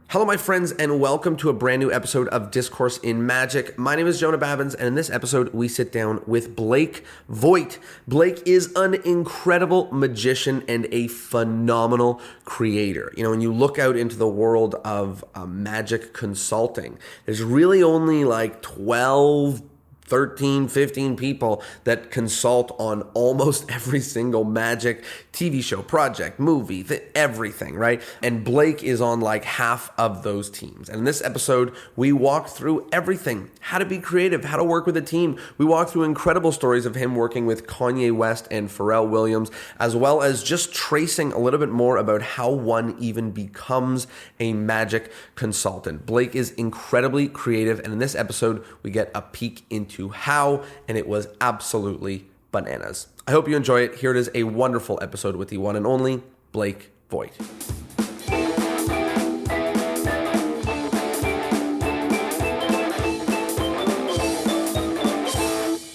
Hello, my friends, and welcome to a brand new episode of Discourse in Magic. My name is Jonah Babbins, and in this episode, we sit down with Blake Vogt. Blake is an incredible magician and a phenomenal creator. You know, when you look out into the world of magic consulting, there's really only like 12 13, 15 people that consult on almost every single magic TV show, project, movie, everything, right? And Blake is on like half of those teams. And in this episode, we walk through everything, how to be creative, how to work with a team. We walk through incredible stories of him working with Kanye West and Pharrell Williams, as well as just tracing a little bit more about how one even becomes a magic consultant. Blake is incredibly creative. And in this episode, we get a peek into how, and it was absolutely bananas. I hope you enjoy it. Here it is, a wonderful episode with the one and only Blake Vogt.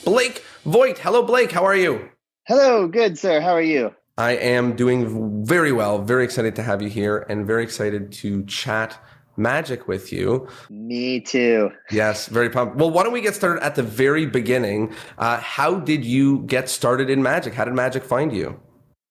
Blake Vogt. Hello, Blake. How are you? Hello. Good, sir. How are you? I am doing very well. Very excited to have you here and very excited to chat magic with you. Me too. Yes, very pumped. Well, why don't we get started at the very beginning? How did you get started in magic? How did magic find you?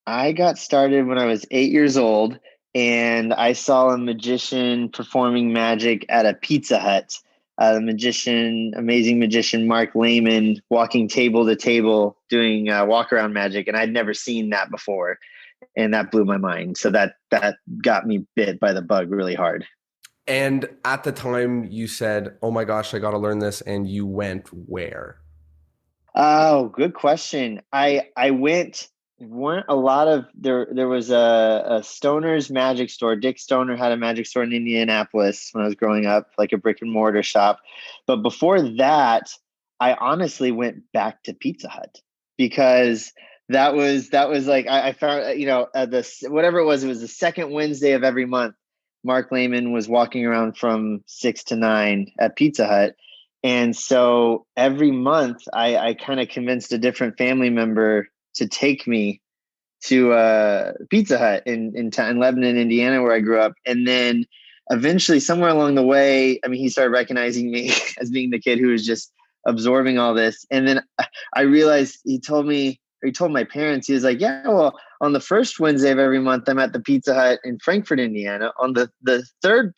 I got started when I was 8 years old, and I saw a magician performing magic at a Pizza Hut. Amazing magician Mark Lehman, walking table to table doing walk around magic, and I'd never seen that before, and that blew my mind. So that got me bit by the bug really hard. And at the time you said, oh my gosh, I got to learn this. And you went where? Oh, good question. I went, weren't a lot of, there was a Stoner's magic store. Dick Stoner had a magic store in Indianapolis when I was growing up, like a brick and mortar shop. But before that, I honestly went back to Pizza Hut because that was like, I found, whatever it was the second Wednesday of every month. Mark Lehman was walking around from 6 to 9 at Pizza Hut. And so every month I kind of convinced a different family member to take me to Pizza Hut in Lebanon, Indiana, where I grew up. And then eventually somewhere along the way, he started recognizing me as being the kid who was just absorbing all this. And then I realized he told my parents, he was like, yeah, well, on the first Wednesday of every month, I'm at the Pizza Hut in Frankfort, Indiana. On the third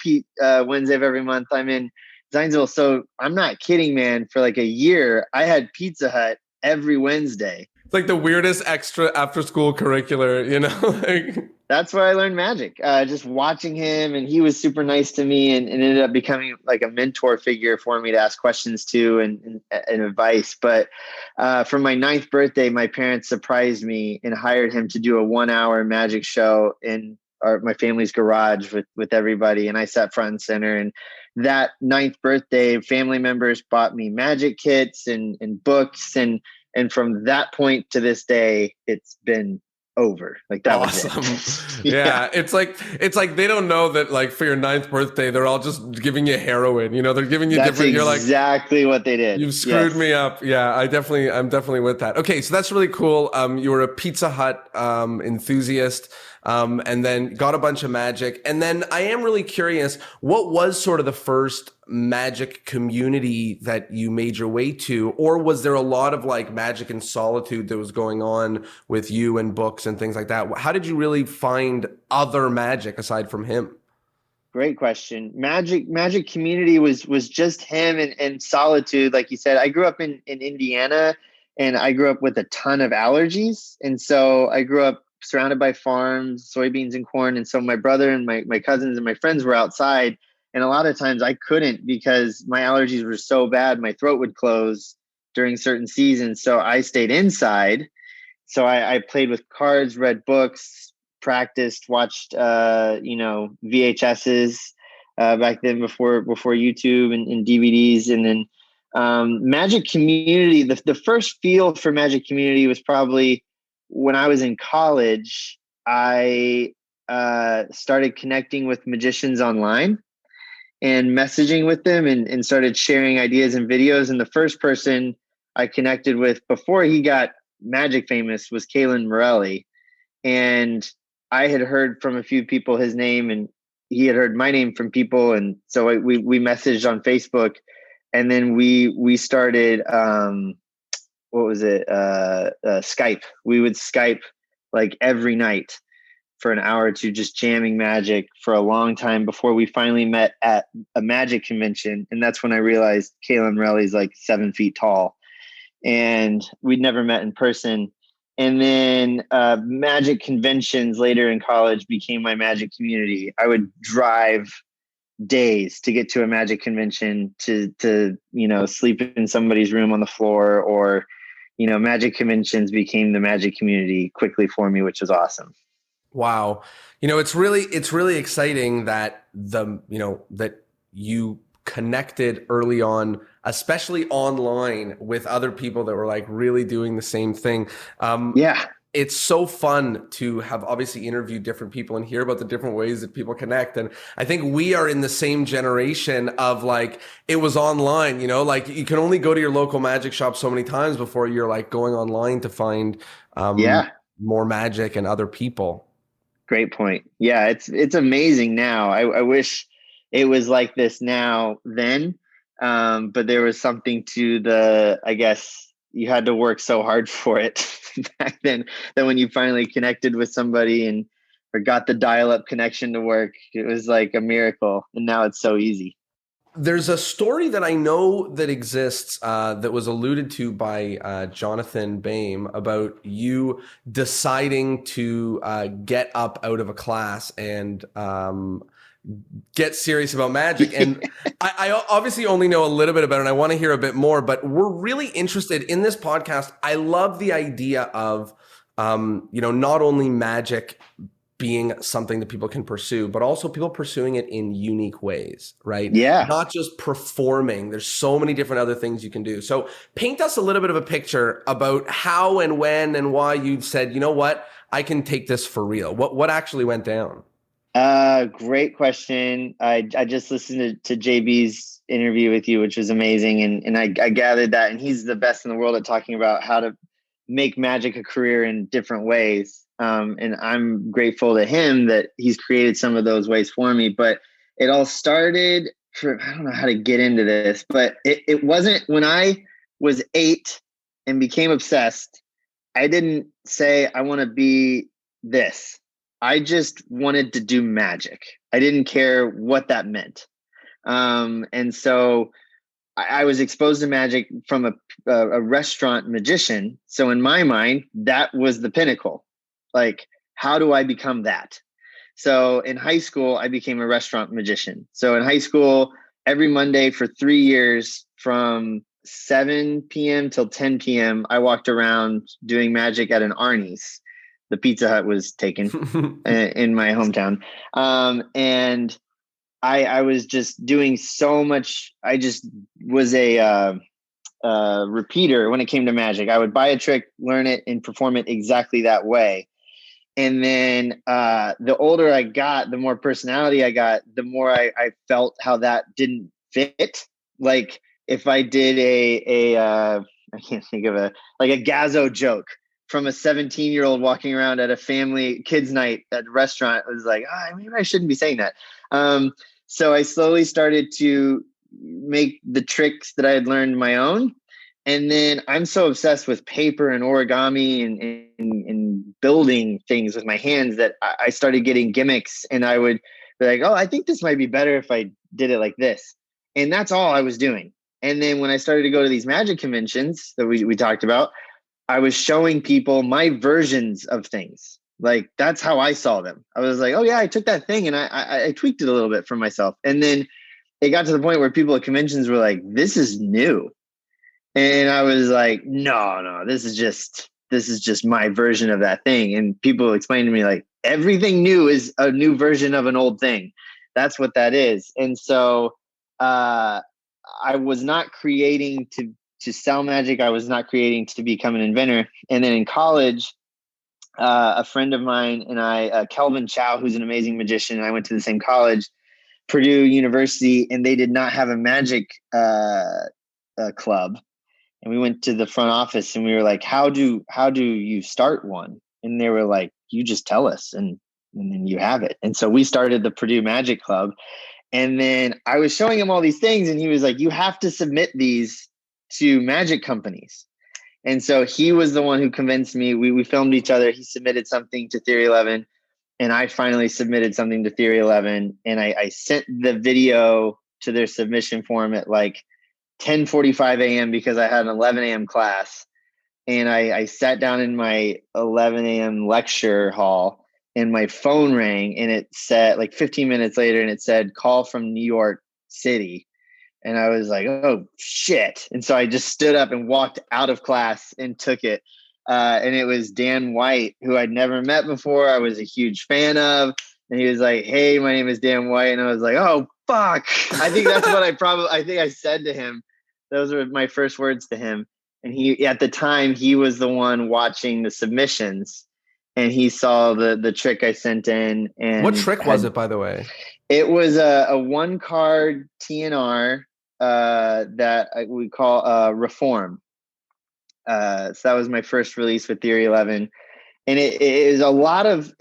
Wednesday of every month, I'm in Zionsville. So I'm not kidding, man. For like a year, I had Pizza Hut every Wednesday. It's like the weirdest extra after school curricular, you know? That's where I learned magic, just watching him. And he was super nice to me and ended up becoming like a mentor figure for me to ask questions to and advice. But for my 9th birthday, my parents surprised me and hired him to do a 1-hour magic show in my family's garage with everybody. And I sat front and center. And that 9th birthday, family members bought me magic kits and books. And from that point to this day, it's been over. Like that awesome. Was it. Yeah. It's like they don't know that like for your 9th birthday, they're all just giving you heroin. You know, they're giving you that's different. You're like, exactly what they did. You've screwed me up. Yeah, I'm definitely with that. Okay, so that's really cool. You were a Pizza Hut enthusiast, and then got a bunch of magic. And then I am really curious, what was sort of the first magic community that you made your way to? Or was there a lot of like magic and solitude that was going on with you and books and things like that? How did you really find other magic aside from him? Great question. Magic community was just him and solitude. Like you said, I grew up in Indiana, and I grew up with a ton of allergies. And so I grew up surrounded by farms, soybeans and corn. And so my brother and my cousins and my friends were outside. And a lot of times I couldn't because my allergies were so bad. My throat would close during certain seasons. So I stayed inside. So I played with cards, read books, practiced, watched, VHSs back then before YouTube and DVDs. And then magic community, the first feel for magic community was probably when I was in college. I started connecting with magicians online and messaging with them and started sharing ideas and videos. And the first person I connected with before he got magic famous was Kalen Morelli. And I had heard from a few people his name, and he had heard my name from people, and so we messaged on Facebook, and then we started what was it Skype. We would Skype like every night for an hour or two, just jamming Magic for a long time before we finally met at a Magic convention. And that's when I realized Kalen Relly's like 7 feet tall, and we'd never met in person. And then Magic conventions later in college became my Magic community. I would drive days to get to a Magic convention to sleep in somebody's room on the floor, or Magic conventions became the Magic community quickly for me, which was awesome. Wow. It's really exciting that that you connected early on, especially online, with other people that were like really doing the same thing. Yeah. It's so fun to have obviously interviewed different people and hear about the different ways that people connect. And I think we are in the same generation of like, it was online, like you can only go to your local Magic shop so many times before you're like going online to find Yeah. more Magic and other people. Great point. Yeah, it's amazing now. I wish it was like this now then. But there was something to I guess you had to work so hard for it back then, that when you finally connected with somebody and or got the dial-up connection to work, it was like a miracle. And now it's so easy. There's a story that I know that exists that was alluded to by Jonathan Boehm about you deciding to get up out of a class and get serious about Magic. And I obviously only know a little bit about it, and I want to hear a bit more, but we're really interested in this podcast. I love the idea of, not only Magic being something that people can pursue, but also people pursuing it in unique ways, right? Yeah. Not just performing. There's so many different other things you can do. So paint us a little bit of a picture about how and when and why you said, you know what, I can take this for real. What actually went down? Great question. I just listened to JB's interview with you, which was amazing. And I gathered that, and he's the best in the world at talking about how to make Magic a career in different ways. And I'm grateful to him that he's created some of those ways for me. But it all started I don't know how to get into this, but it wasn't when I was 8 and became obsessed. I didn't say I want to be this. I just wanted to do Magic. I didn't care what that meant. And so I was exposed to Magic from a restaurant magician. So in my mind, that was the pinnacle. Like, how do I become that? So in high school, I became a restaurant magician. So in high school, every Monday for 3 years from 7 p.m. till 10 p.m., I walked around doing Magic at an Arnie's. The Pizza Hut was taken in my hometown. And I was just doing so much. I just was a repeater when it came to Magic. I would buy a trick, learn it, and perform it exactly that way. And then the older I got, the more personality I got, the more I felt how that didn't fit. Like if I did I can't think of a Gazzo joke from a 17-year-old walking around at a family kids night at a restaurant, it was like, maybe I shouldn't be saying that. So I slowly started to make the tricks that I had learned my own. And then I'm so obsessed with paper and origami and building things with my hands that I started getting gimmicks, and I would be like, I think this might be better if I did it like this. And that's all I was doing. And then when I started to go to these Magic conventions that we talked about, I was showing people my versions of things. Like, that's how I saw them. I was like, oh yeah, I took that thing and I tweaked it a little bit for myself. And then it got to the point where people at conventions were like, this is new. And I was like, no, this is just my version of that thing. And people explained to me, like, everything new is a new version of an old thing. That's what that is. And so I was not creating to sell Magic. I was not creating to become an inventor. And then in college, a friend of mine and I, Kelvin Chow, who's an amazing magician, and I went to the same college, Purdue University, and they did not have a Magic club. And we went to the front office and we were like, how do you start one? And they were like, you just tell us and and then you have it. And so we started the Purdue Magic Club. And then I was showing him all these things, and he was like, you have to submit these to magic companies. And so he was the one who convinced me. We filmed each other. He submitted something to Theory 11, and I finally submitted something to Theory 11. And I sent the video to their submission form at like 10:45 a.m. because I had an 11 a.m. class. And I sat down in my 11 a.m. lecture hall, and my phone rang, and it said like 15 minutes later, and it said call from New York City. And I was like, oh shit. And so I just stood up and walked out of class and took it. And it was Dan White, who I'd never met before. I was a huge fan of. And he was like, hey, my name is Dan White. And I was like, oh, fuck. I think that's what I said to him. Those were my first words to him. And he, at the time, he was the one watching the submissions. And he saw the trick I sent in. And what trick was it, by the way? It was a 1-card TNR that we call Reform. So that was my first release with Theory 11. And it is a lot of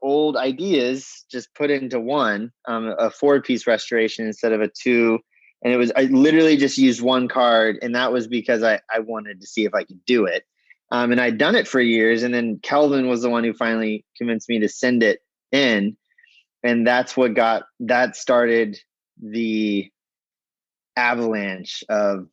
old ideas just put into one, a 4-piece restoration instead of a 2. And I literally just used 1 card. And that was because I wanted to see if I could do it. And I'd done it for years. And then Kelvin was the one who finally convinced me to send it in. And that's what started the avalanche of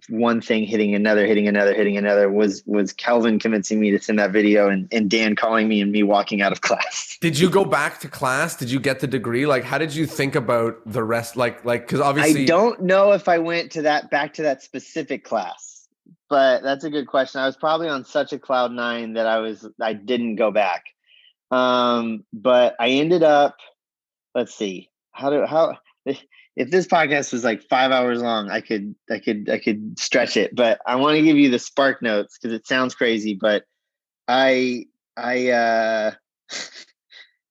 one thing hitting another was Kelvin convincing me to send that video and Dan calling me and me walking out of class. Did you go back to class? Did you get the degree? Like, how did you think about the rest? Like, cause obviously I don't know if I went back to that specific class, but that's a good question. I was probably on such a cloud 9 that I didn't go back. But I ended up, let's see, if this podcast was like 5 hours long, I could stretch it, but I want to give you the spark notes because it sounds crazy, but I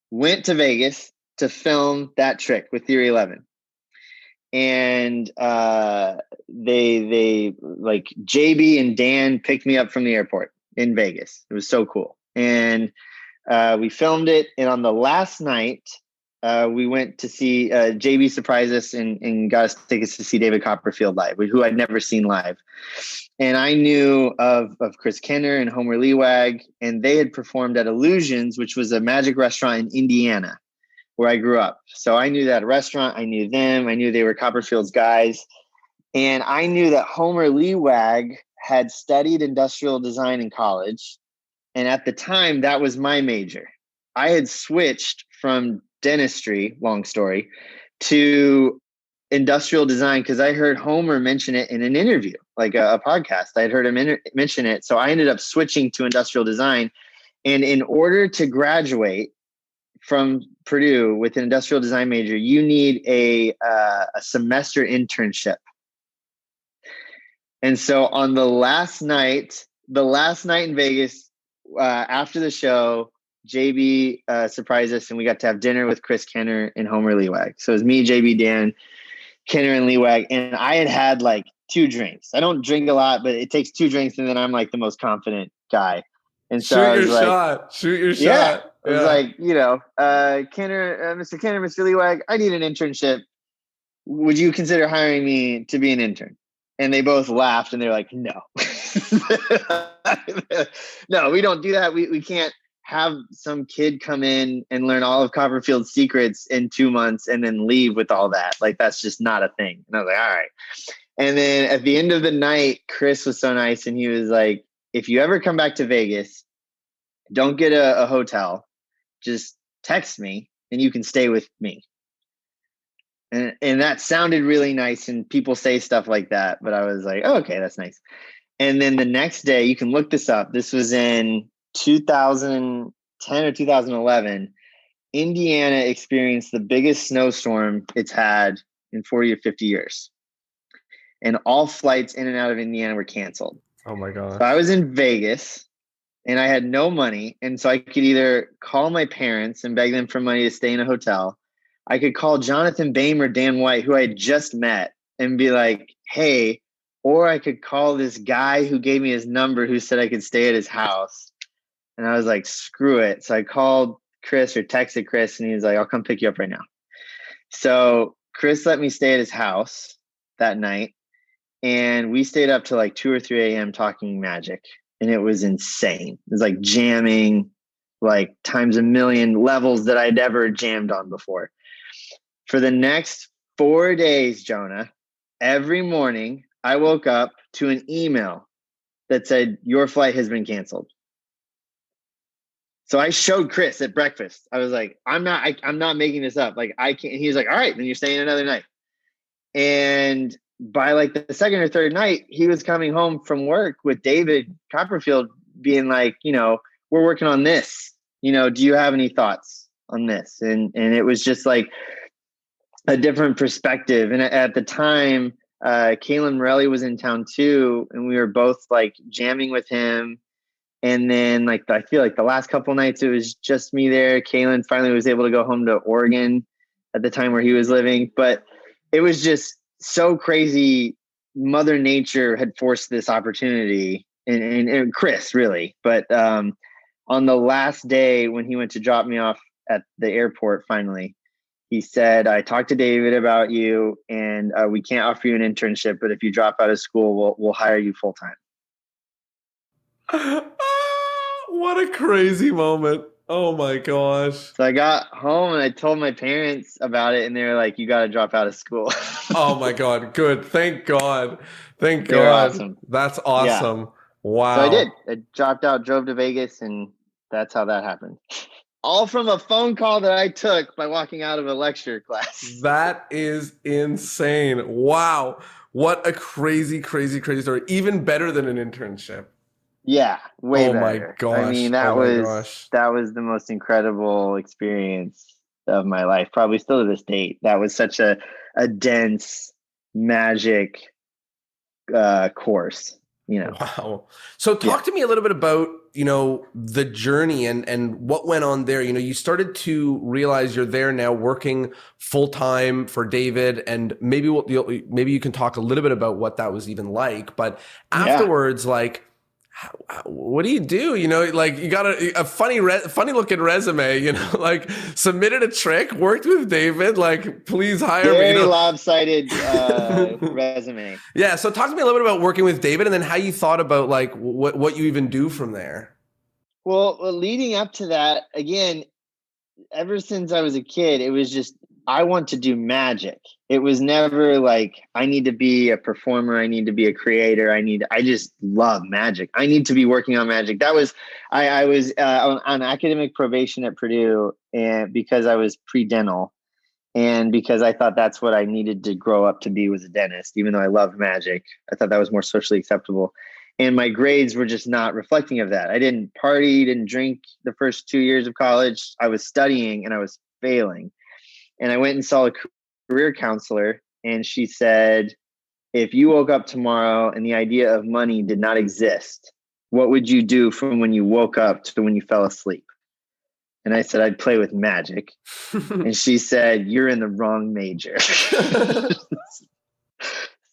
went to Vegas to film that trick with Theory 11. And they like JB and Dan picked me up from the airport in Vegas. It was so cool. And we filmed it. And on the last night, we went to see JB surprised us and got us tickets to see David Copperfield live, who I'd never seen live. And I knew of Chris Kenner and Homer Leewag, and they had performed at Illusions, which was a magic restaurant in Indiana, where I grew up. So I knew that restaurant. I knew them. I knew they were Copperfield's guys. And I knew that Homer Leewag had studied industrial design in college. And at the time, that was my major. I had switched from dentistry, long story, to industrial design because I heard Homer mention it in an interview, like a podcast. I had heard him mention it. So I ended up switching to industrial design. And in order to graduate from Purdue with an industrial design major, you need a semester internship. And so on the last night in Vegas, after the show, JB surprised us and we got to have dinner with Chris Kenner and Homer Leewag. So it was me, JB, Dan, Kenner, and Leewag. And I had like 2 drinks. I don't drink a lot, but it takes 2 drinks and then I'm like the most confident guy. And so shoot your shot. Yeah. It was like, Kenner, Mr. Kenner, Mr. Leewag, I need an internship. Would you consider hiring me to be an intern? And they both laughed and they're like, no. No, we don't do that. We can't have some kid come in and learn all of Copperfield's secrets in 2 months and then leave with all that. Like, that's just not a thing. And I was like, all right. And then at the end of the night, Chris was so nice. And he was like, if you ever come back to Vegas, don't get a hotel. Just text me and you can stay with me. And that sounded really nice. And people say stuff like that. But I was like, oh, okay, that's nice. And then the next day, you can look this up. This was in 2010 or 2011. Indiana experienced the biggest snowstorm it's had in 40 or 50 years. And all flights in and out of Indiana were canceled. Oh my God. So I was in Vegas and I had no money. And so I could either call my parents and beg them for money to stay in a hotel. I could call Jonathan Boehm or Dan White, who I had just met, and be like, hey, or I could call this guy who gave me his number who said I could stay at his house. And I was like, screw it. So I called Chris or texted Chris, and he was like, I'll come pick you up right now. So Chris let me stay at his house that night, and we stayed up to like 2 or 3 a.m. talking magic, and it was insane. It was like jamming like times a million levels that I'd ever jammed on before. For the next 4 days, Jonah, every morning I woke up to an email that said, your flight has been canceled. So I showed Chris at breakfast. I was like, I'm not making this up. Like, I can't. He was like, all right, then you're staying another night. And by like the second or third night, he was coming home from work with David Copperfield being like, we're working on this. Do you have any thoughts on this? And it was just like a different perspective. And at the time, Kalen Morelli was in town too, and we were both like jamming with him. And then like I feel like the last couple nights it was just me there. Kalen finally was able to go home to Oregon at the time where he was living. But it was just so crazy. Mother Nature had forced this opportunity, and Chris really. But on the last day when he went to drop me off at the airport, finally, he said, I talked to David about you, and we can't offer you an internship, but if you drop out of school, we'll hire you full time. What a crazy moment. Oh my gosh. So I got home and I told my parents about it, and they were like, you got to drop out of school. Oh my God. Good. Thank God. Thank They were God. awesome. That's Yeah. awesome. Wow. So I did. I dropped out, drove to Vegas, and that's how that happened. All from a phone call that I took by walking out of a lecture class. That is insane. Wow. What a crazy, crazy, crazy story. Even better than an internship. Yeah, way Oh better. my gosh. I mean, that was the most incredible experience of my life, probably still to this date. That was such a dense magic course, Wow. So talk to me a little bit about, the journey and what went on there. You started to realize you're there now working full time for David, and maybe maybe you can talk a little bit about what that was even like. But afterwards, like, what do? Like you got a funny looking resume, like submitted a trick, worked with David, like please hire me. Very lopsided resume. Yeah. So talk to me a little bit about working with David, and then how you thought about like what you even do from there. Well, leading up to that, again, ever since I was a kid, it was just, I want to do magic. It was never like, I need to be a performer. I need to be a creator. I just love magic. I need to be working on magic. That was, I was on academic probation at Purdue, and because I was pre-dental, and because I thought that's what I needed to grow up to be, was a dentist, even though I love magic. I thought that was more socially acceptable. And my grades were just not reflecting of that. I didn't party, didn't drink the first 2 years of college. I was studying and I was failing. And I went and saw a career counselor, and she said, if you woke up tomorrow and the idea of money did not exist, what would you do from when you woke up to when you fell asleep? And I said, I'd play with magic. And she said, you're in the wrong major.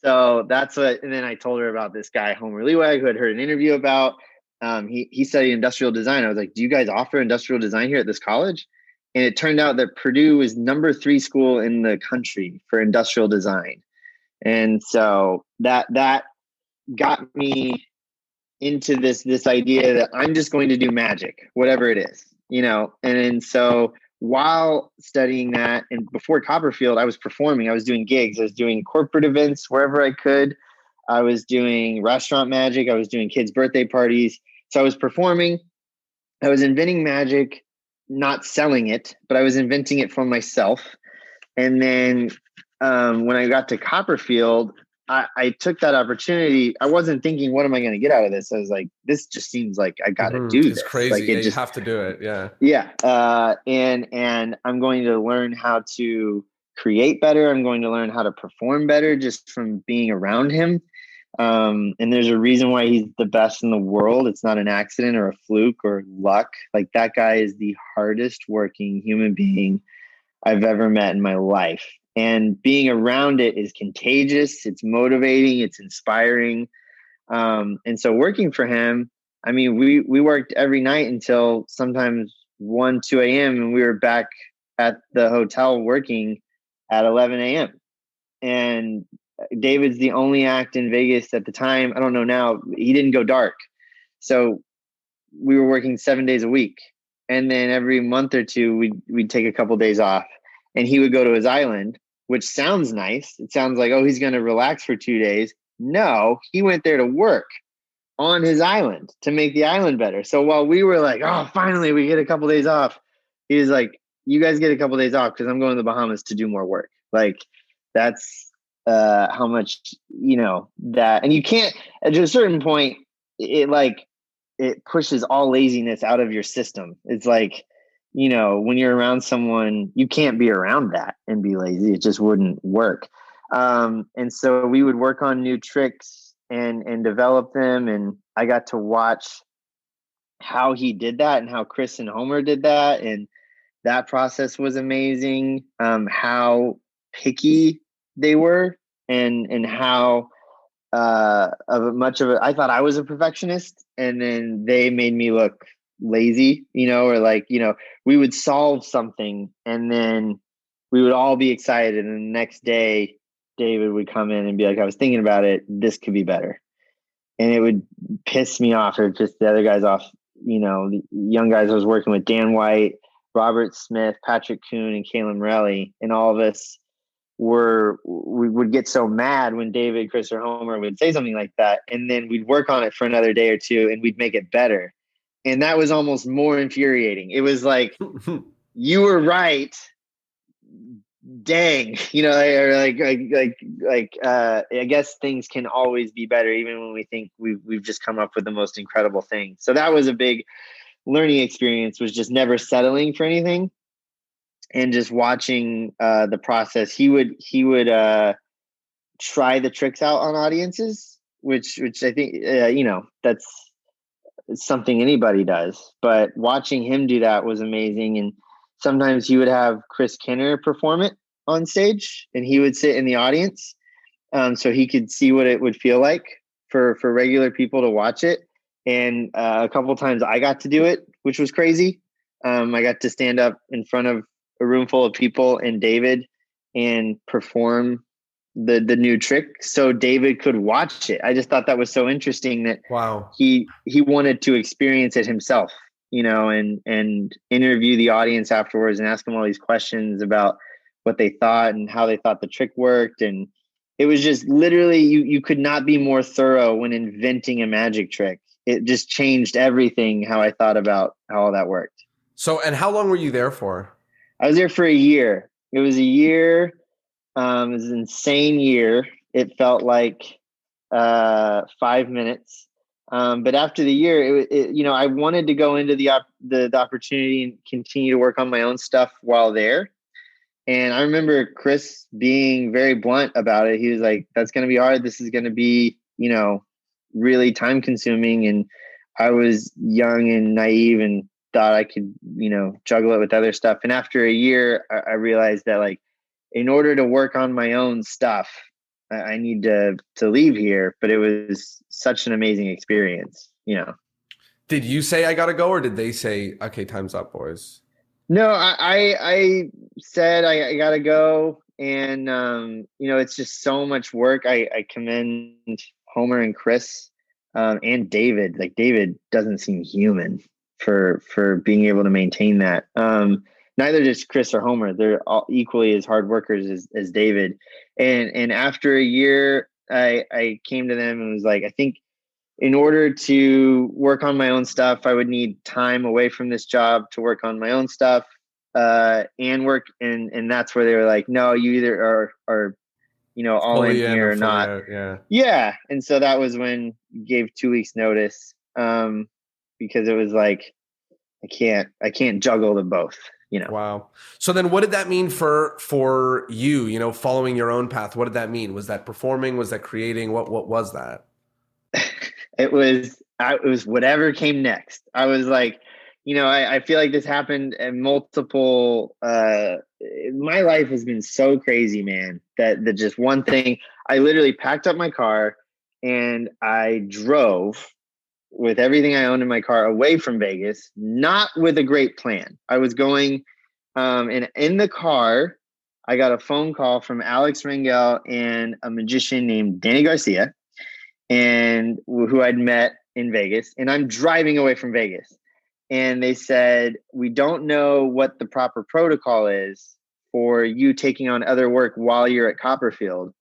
So that's what, and then I told her about this guy, Homer Lewag, who had heard an interview about. He studied industrial design. I was like, do you guys offer industrial design here at this college? And it turned out that Purdue is number 3 school in the country for industrial design. And so that got me into this idea that I'm just going to do magic, whatever it is, and then so while studying that, and before Copperfield, I was performing, I was doing gigs, I was doing corporate events wherever I could. I was doing restaurant magic. I was doing kids' birthday parties. So I was performing, I was inventing magic, not selling it, but I was inventing it for myself. And then when I got to Copperfield, I took that opportunity. I wasn't thinking, what am I going to get out of this? I was like, this just seems like I got to do this. It's crazy. Like, you have to do it. Yeah. Yeah. And I'm going to learn how to create better. I'm going to learn how to perform better just from being around him. And there's a reason why he's the best in the world. It's not an accident or a fluke or luck. Like, that guy is the hardest working human being I've ever met in my life. And being around it is contagious. It's motivating. It's inspiring. And so working for him, I mean, we worked every night until sometimes 1, 2 a.m. and we were back at the hotel working at 11 a.m. And David's the only act in Vegas at the time. I don't know now. He didn't go dark. So we were working 7 days a week. And then every month or two, we'd take a couple days off and he would go to his island, which sounds nice. It sounds like, oh, he's going to relax for 2 days. No, he went there to work on his island to make the island better. So while we were like, oh, finally we get a couple days off, he was like, you guys get a couple days off because I'm going to the Bahamas to do more work. Like that's how much, that, and you can't, at a certain point, it pushes all laziness out of your system. It's like, when you're around someone, you can't be around that and be lazy. It just wouldn't work. And so we would work on new tricks and develop them. And I got to watch how he did that and how Chris and Homer did that. And that process was amazing. How picky they were and how I thought I was a perfectionist, and then they made me look lazy, or like, we would solve something and then we would all be excited. And the next day, David would come in and be like, I was thinking about it. This could be better. And it would piss me off, or just the other guys off, the young guys I was working with, Dan White, Robert Smith, Patrick Kuhn, and Kalen Morelli. And all of us we would get so mad when David, Chris, or Homer would say something like that. And then we'd work on it for another day or two and we'd make it better. And that was almost more infuriating. It was like, you were right. Dang, or I guess things can always be better, even when we think we've just come up with the most incredible thing. So that was a big learning experience, was just never settling for anything and just watching the process. He would try the tricks out on audiences, which I think, that's something anybody does, but watching him do that was amazing. And sometimes he would have Chris Kenner perform it on stage and he would sit in the audience. So he could see what it would feel like for regular people to watch it. And a couple of times I got to do it, which was crazy. I got to stand up in front of a room full of people and David and perform the new trick so David could watch it. I just thought that was so interesting that wow, he wanted to experience it himself, and interview the audience afterwards and ask them all these questions about what they thought and how they thought the trick worked. And it was just literally, you could not be more thorough when inventing a magic trick. It just changed everything, how I thought about how all that worked. So, and how long were you there for? I was there for a year. It was a year. It was an insane year. It felt like 5 minutes. But after the year, I wanted to go into the opportunity and continue to work on my own stuff while there. And I remember Chris being very blunt about it. He was like, that's going to be hard. This is going to be, really time consuming. And I was young and naive and thought I could, juggle it with other stuff. And after a year, I realized that, like, in order to work on my own stuff, I need to leave here. But it was such an amazing experience, Did you say I gotta go, or did they say, okay, time's up, boys? No, I said I gotta go. And, it's just so much work. I commend Homer and Chris and David. Like, David doesn't seem human for being able to maintain that. Neither does Chris or Homer. They're all equally as hard workers as David. And after a year, I came to them and was like, I think in order to work on my own stuff, I would need time away from this job to work on my own stuff and work. And that's where they were like, no, you either are all in here or not. Out, yeah. Yeah. And so that was when I gave 2 weeks notice because it was like, I can't juggle them both. Wow. So then what did that mean for you, following your own path? What did that mean? Was that performing? Was that creating? What was that? It was whatever came next. I was like, I feel like this happened at multiple, my life has been so crazy, man, that just one thing, I literally packed up my car and I drove with everything I owned in my car away from Vegas, not with a great plan. I was going, and in the car, I got a phone call from Alex Rangel and a magician named Danny Garcia, and who I'd met in Vegas. And I'm driving away from Vegas. And they said, we don't know what the proper protocol is for you taking on other work while you're at Copperfield,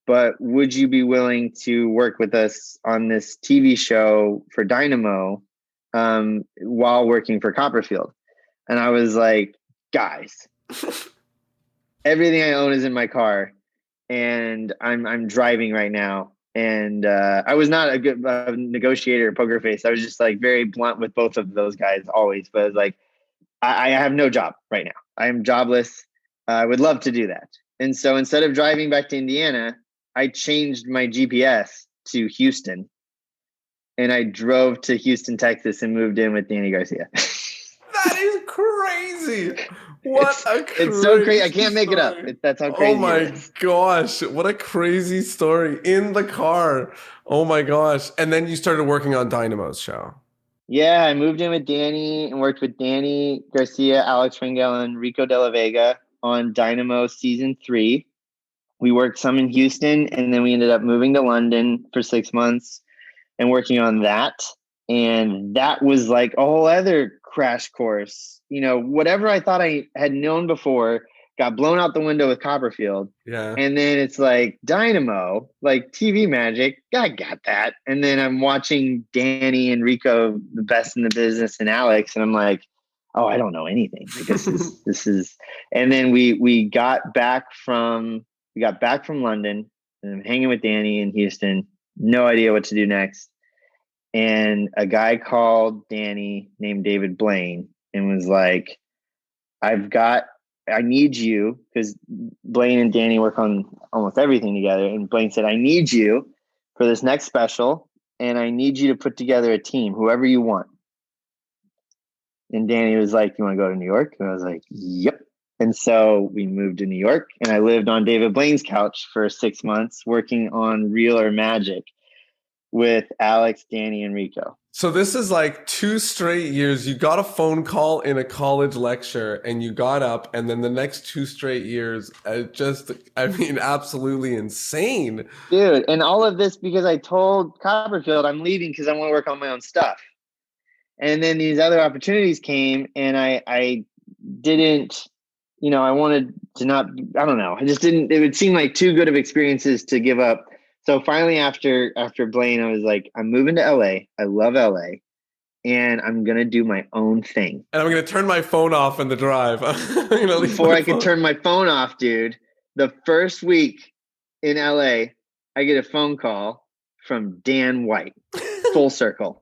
but would you be willing to work with us on this TV show for Dynamo while working for Copperfield? And I was like, guys, everything I own is in my car, and I'm driving right now. And I was not a good negotiator or poker face. I was just like very blunt with both of those guys always. But I was like, I have no job right now. I am jobless. I would love to do that. And so instead of driving back to Indiana, I changed my GPS to Houston. And I drove to Houston, Texas, and moved in with Danny Garcia. That is crazy. It's so crazy. I can't make it up. That's how crazy it is. Gosh. What a crazy story in the car. Oh my gosh. And then you started working on Dynamo's show. Yeah, I moved in with Danny and worked with Danny Garcia, Alex Rangel, and Rico De La Vega on Dynamo season 3. We worked some in Houston, and then we ended up moving to London for 6 months and working on that. And that was like a whole other crash course. Whatever I thought I had known before got blown out the window with Copperfield. Yeah. And then it's like Dynamo, like TV magic. I got that. And then I'm watching Danny and Rico, the best in the business, and Alex, and I'm like, oh, I don't know anything. Like, this is. And then we got back from London, and I'm hanging with Danny in Houston. No idea what to do next. And a guy called Danny named David Blaine and was like, I need you, because Blaine and Danny work on almost everything together. And Blaine said, I need you for this next special, and I need you to put together a team, whoever you want. And Danny was like, you want to go to New York? And I was like, yep. And so we moved to New York, and I lived on David Blaine's couch for 6 months working on Real or Magic with Alex, Danny, and Rico. So this is like 2 straight years. You got a phone call in a college lecture, and you got up, and then the next 2 straight years, absolutely insane. Dude, and all of this because I told Copperfield I'm leaving because I want to work on my own stuff. And then these other opportunities came, and I didn't, I wanted to not, I don't know. I just didn't, it would seem like too good of experiences to give up. So finally, after Blaine, I was like, I'm moving to LA. I love LA, and I'm going to do my own thing. And I'm going to turn my phone off in the drive. Before I could turn my phone off, dude, the first week in LA, I get a phone call from Dan White, full circle.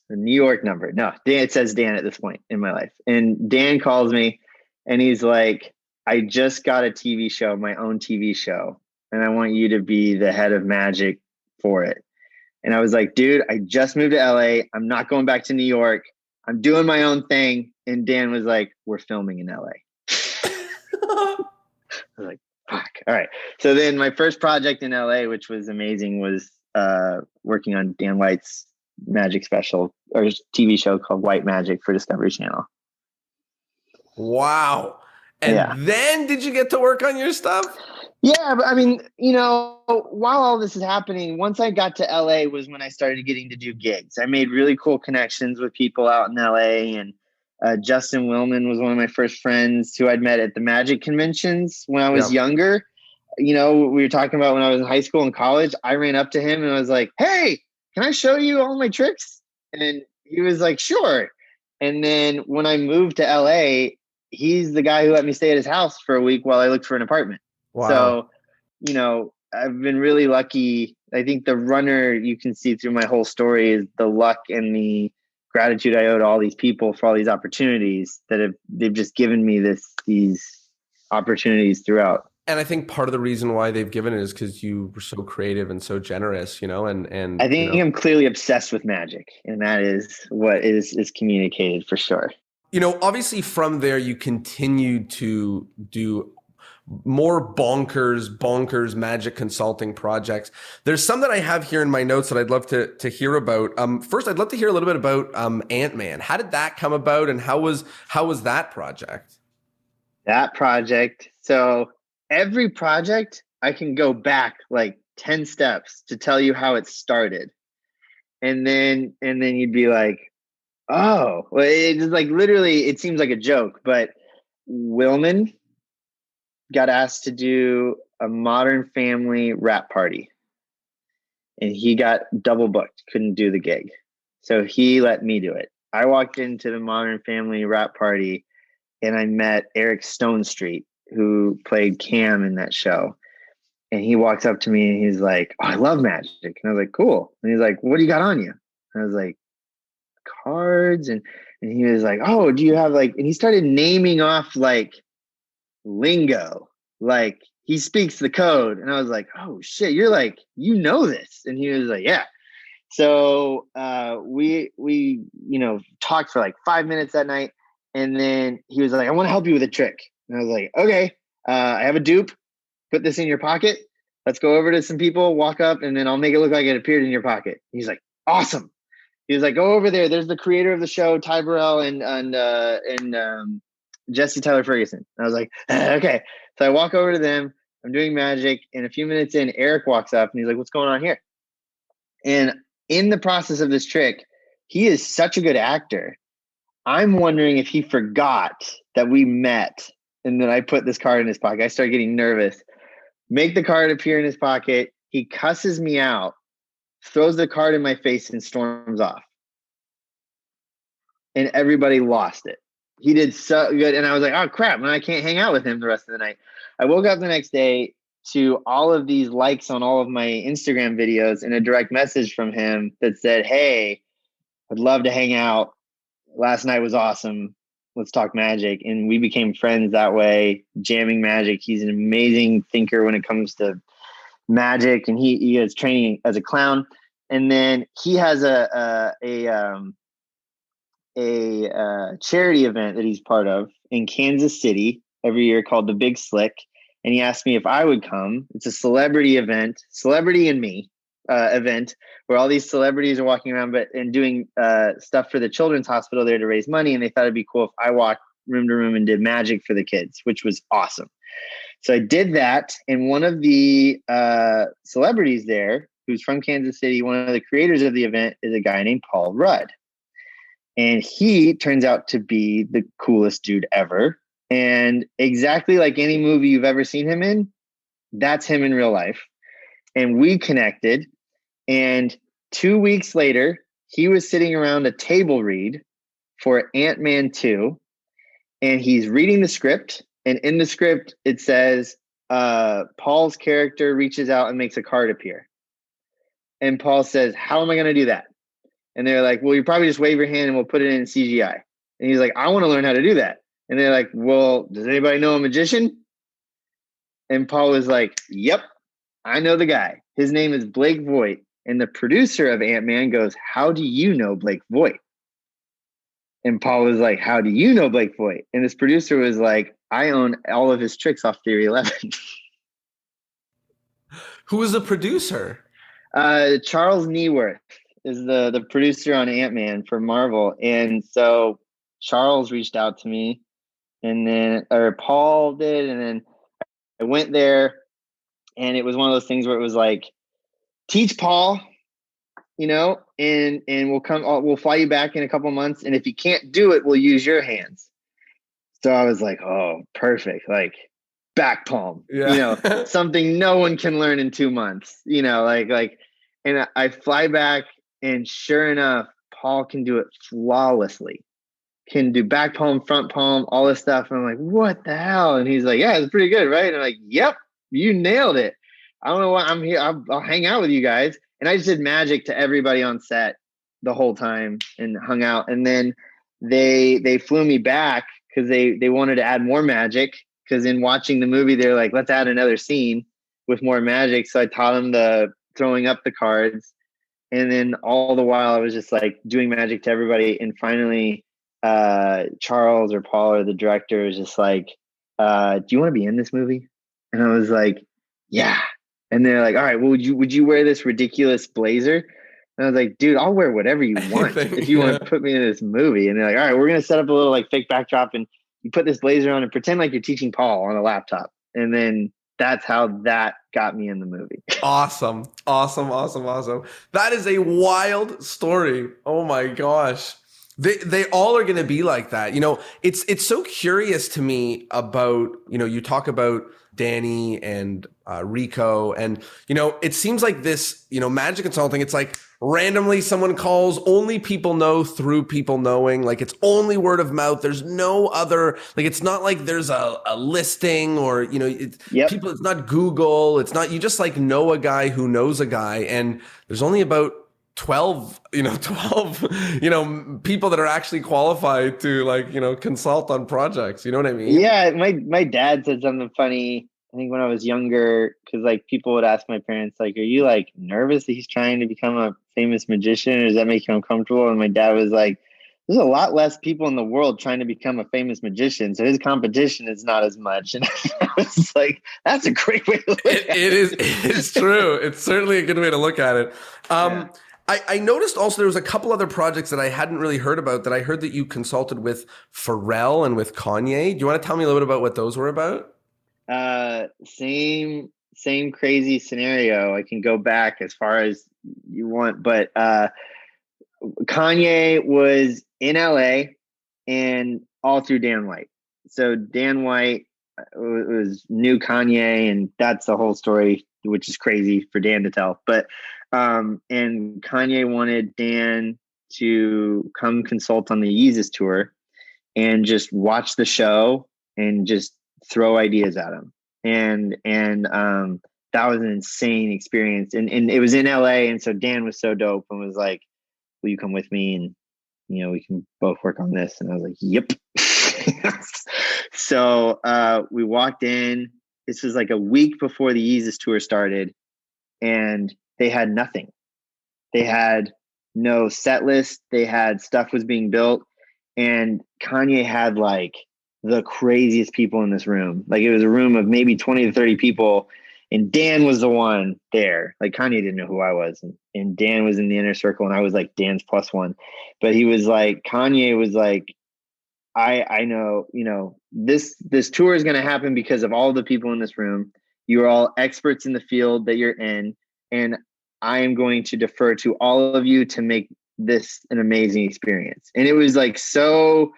The New York number. No, Dan, it says Dan at this point in my life. And Dan calls me, and he's like, I just got a TV show, my own TV show, and I want you to be the head of magic for it. And I was like, dude, I just moved to LA. I'm not going back to New York. I'm doing my own thing. And Dan was like, we're filming in LA. I was like, fuck. All right. So then my first project in LA, which was amazing, was working on Dan White's magic special or TV show called White Magic for Discovery Channel. Wow. And then did you get to work on your stuff? Yeah, but I mean, while all this is happening, once I got to LA was when I started getting to do gigs. I made really cool connections with people out in LA, and Justin Willman was one of my first friends who I'd met at the magic conventions when I was younger. We were talking about when I was in high school and college. I ran up to him and I was like, hey, can I show you all my tricks? And he was like, sure. And then when I moved to LA, he's the guy who let me stay at his house for a week while I looked for an apartment. Wow. So, I've been really lucky. I think the runner you can see through my whole story is the luck and the gratitude I owe to all these people for all these opportunities that they've just given me these opportunities throughout. And I think part of the reason why they've given it is because you were so creative and so generous, and I think I'm clearly obsessed with magic, and that is what is communicated for sure. Obviously from there, you continued to do more bonkers magic consulting projects. There's some that I have here in my notes that I'd love to hear about. First, I'd love to hear a little bit about Ant-Man. How did that come about, and how was that project? That project. So every project, I can go back like 10 steps to tell you how it started. And then you'd be like, oh, well, it's like literally, it seems like a joke, but Willman got asked to do a Modern Family rap party, and he got double booked, couldn't do the gig. So he let me do it. I walked into the Modern Family rap party and I met Eric Stone Street, who played Cam in that show. And he walks up to me and he's like, oh, I love magic. And I was like, cool. And he's like, what do you got on you? And I was like, cards. And he was like, oh, do you have like, and he started naming off like lingo, like he speaks the code. And I was like, oh shit, you're like, you know this. And he was like, yeah. So we talked for like 5 minutes that night. And then he was like, I want to help you with a trick. And I was like, okay, I have a dupe. Put this in your pocket. Let's go over to some people, walk up, and then I'll make it look like it appeared in your pocket. He's like, awesome. He was like, go over there. There's the creator of the show, Ty Burrell, and Jesse Tyler Ferguson. And I was like, okay. So I walk over to them. I'm doing magic. And a few minutes in, Eric walks up and he's like, what's going on here? And in the process of this trick, he is such a good actor. I'm wondering if he forgot that we met. And then I put this card in his pocket. I start getting nervous. Make the card appear in his pocket. He cusses me out, throws the card in my face, and storms off. And everybody lost it. He did so good. And I was like, oh, crap, man, I can't hang out with him the rest of the night. I woke up the next day to all of these likes on all of my Instagram videos and a direct message from him that said, hey, I'd love to hang out. Last night was awesome. Let's talk magic. And we became friends that way, jamming magic. He's an amazing thinker when it comes to magic, and he is training as a clown. And then he has a charity event that he's part of in Kansas City every year called the Big Slick. And he asked me if I would come. It's a celebrity event, Celebrity and Me event, where all these celebrities are walking around and doing stuff for the children's hospital there to raise money. And they thought it'd be cool if I walked room to room and did magic for the kids, which was awesome. So I did that. And one of the celebrities there, who's from Kansas City, one of the creators of the event, is a guy named Paul Rudd. And he turns out to be the coolest dude ever. And exactly like any movie you've ever seen him in, that's him in real life. And we connected. And 2 weeks later, he was sitting around a table read for Ant-Man 2. And he's reading the script. And in the script, it says, Paul's character reaches out and makes a card appear. And Paul says, how am I going to do that? And they're like, well, you probably just wave your hand and we'll put it in CGI. And he's like, I want to learn how to do that. And they're like, well, does anybody know a magician? And Paul was like, yep, I know the guy. His name is Blake Vogt. And the producer of Ant-Man goes, how do you know Blake Vogt? And Paul was like, how do you know Blake Vogt? And this producer was like, I own all of his tricks off Theory 11. Who was the producer? Charles Nieworth is the producer on Ant-Man for Marvel. And so Charles reached out to me, or Paul did. And then I went there, and it was one of those things where it was like, teach Paul, and we'll fly you back in a couple months. And if you can't do it, we'll use your hands. So I was like, oh, perfect. Like back palm, something no one can learn in 2 months, and I fly back, and sure enough, Paul can do it flawlessly, can do back palm, front palm, all this stuff. And I'm like, what the hell? And he's like, yeah, it's pretty good, right? And I'm like, yep, you nailed it. I don't know why I'm here. I'll hang out with you guys. And I just did magic to everybody on set the whole time and hung out. And then they flew me back because they wanted to add more magic, because in watching the movie, they're like, let's add another scene with more magic. So I taught them the throwing up the cards. And then all the while I was just like doing magic to everybody. And finally, Charles or Paul or the director is just like, do you want to be in this movie? And I was like, yeah. And they're like, all right, well, would you wear this ridiculous blazer? And I was like, dude, I'll wear whatever you want Anything. if you want to Yeah. put me in this movie. And they're like, all right, we're gonna set up a little like fake backdrop, and you put this blazer on and pretend like you're teaching Paul on a laptop. And then that's how that got me in the movie. Awesome. Awesome. Awesome. Awesome. That is a wild story. Oh my gosh. They all are going to be like that. It's so curious to me about, you talk about Danny and Rico, and it seems like this, magic consulting, it's like randomly someone calls, only people know through people knowing, like it's only word of mouth. There's no other, like it's not like there's a listing, or Yep. people, it's not Google, it's not, you just like know a guy who knows a guy, and there's only about 12 people that are actually qualified to consult on projects. You know what I mean? Yeah, my dad said something funny. I think when I was younger, because like people would ask my parents, like, "Are you like nervous that he's trying to become a famous magician, or does that make you uncomfortable?" And my dad was like, "There's a lot less people in the world trying to become a famous magician, so his competition is not as much." And I was like, "That's a great way to look It, at it it." is. It is true. It's certainly a good way to look at it. Yeah. I noticed also there was a couple other projects that I hadn't really heard about, that I heard that you consulted with Pharrell and with Kanye. Do you want to tell me a little bit about what those were about? Same crazy scenario. I can go back as far as you want, but Kanye was in LA and all through Dan White. So Dan White was new Kanye, and that's the whole story, which is crazy for Dan to tell. But and Kanye wanted Dan to come consult on the Yeezus tour and just watch the show and just throw ideas at him. And that was an insane experience. And it was in LA, and so Dan was so dope and was like, will you come with me, and we can both work on this? And I was like, yep. So we walked in. This was like a week before the Yeezus tour started, and they had nothing. They had no set list. They had stuff was being built, and Kanye had like the craziest people in this room. Like it was a room of maybe 20 to 30 people, and Dan was the one there. Like Kanye didn't know who I was, and Dan was in the inner circle, and I was like Dan's plus one. But he was like, Kanye was like, I know, this tour is going to happen because of all the people in this room. You are all experts in the field that you're in, and I am going to defer to all of you to make this an amazing experience. And it was like so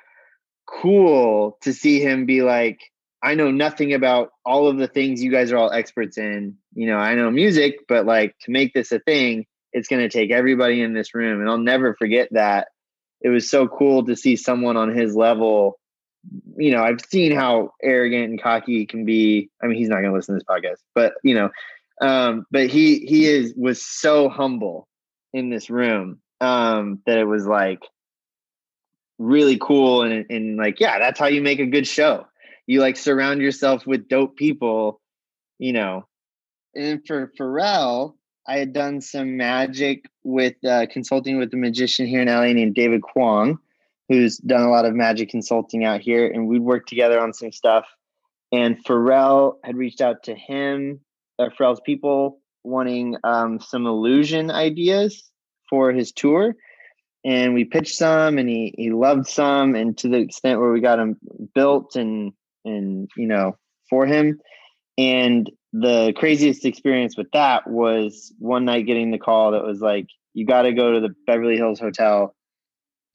cool to see him be like, I know nothing about all of the things you guys are all experts in. I know music, but like to make this a thing, it's going to take everybody in this room. And I'll never forget that. It was so cool to see someone on his level. I've seen how arrogant and cocky he can be. I mean, he's not going to listen to this podcast, but but he was so humble in this room that it was like really cool, and like, yeah, that's how you make a good show. You like surround yourself with dope people. And for Pharrell, I had done some magic with consulting with a magician here in LA named David Kwong, who's done a lot of magic consulting out here, and we'd worked together on some stuff. And Pharrell had reached out to him, Pharrell's people, wanting some illusion ideas for his tour. And we pitched some, and he loved some, and to the extent where we got them built and for him. And the craziest experience with that was one night getting the call that was like, you got to go to the Beverly Hills Hotel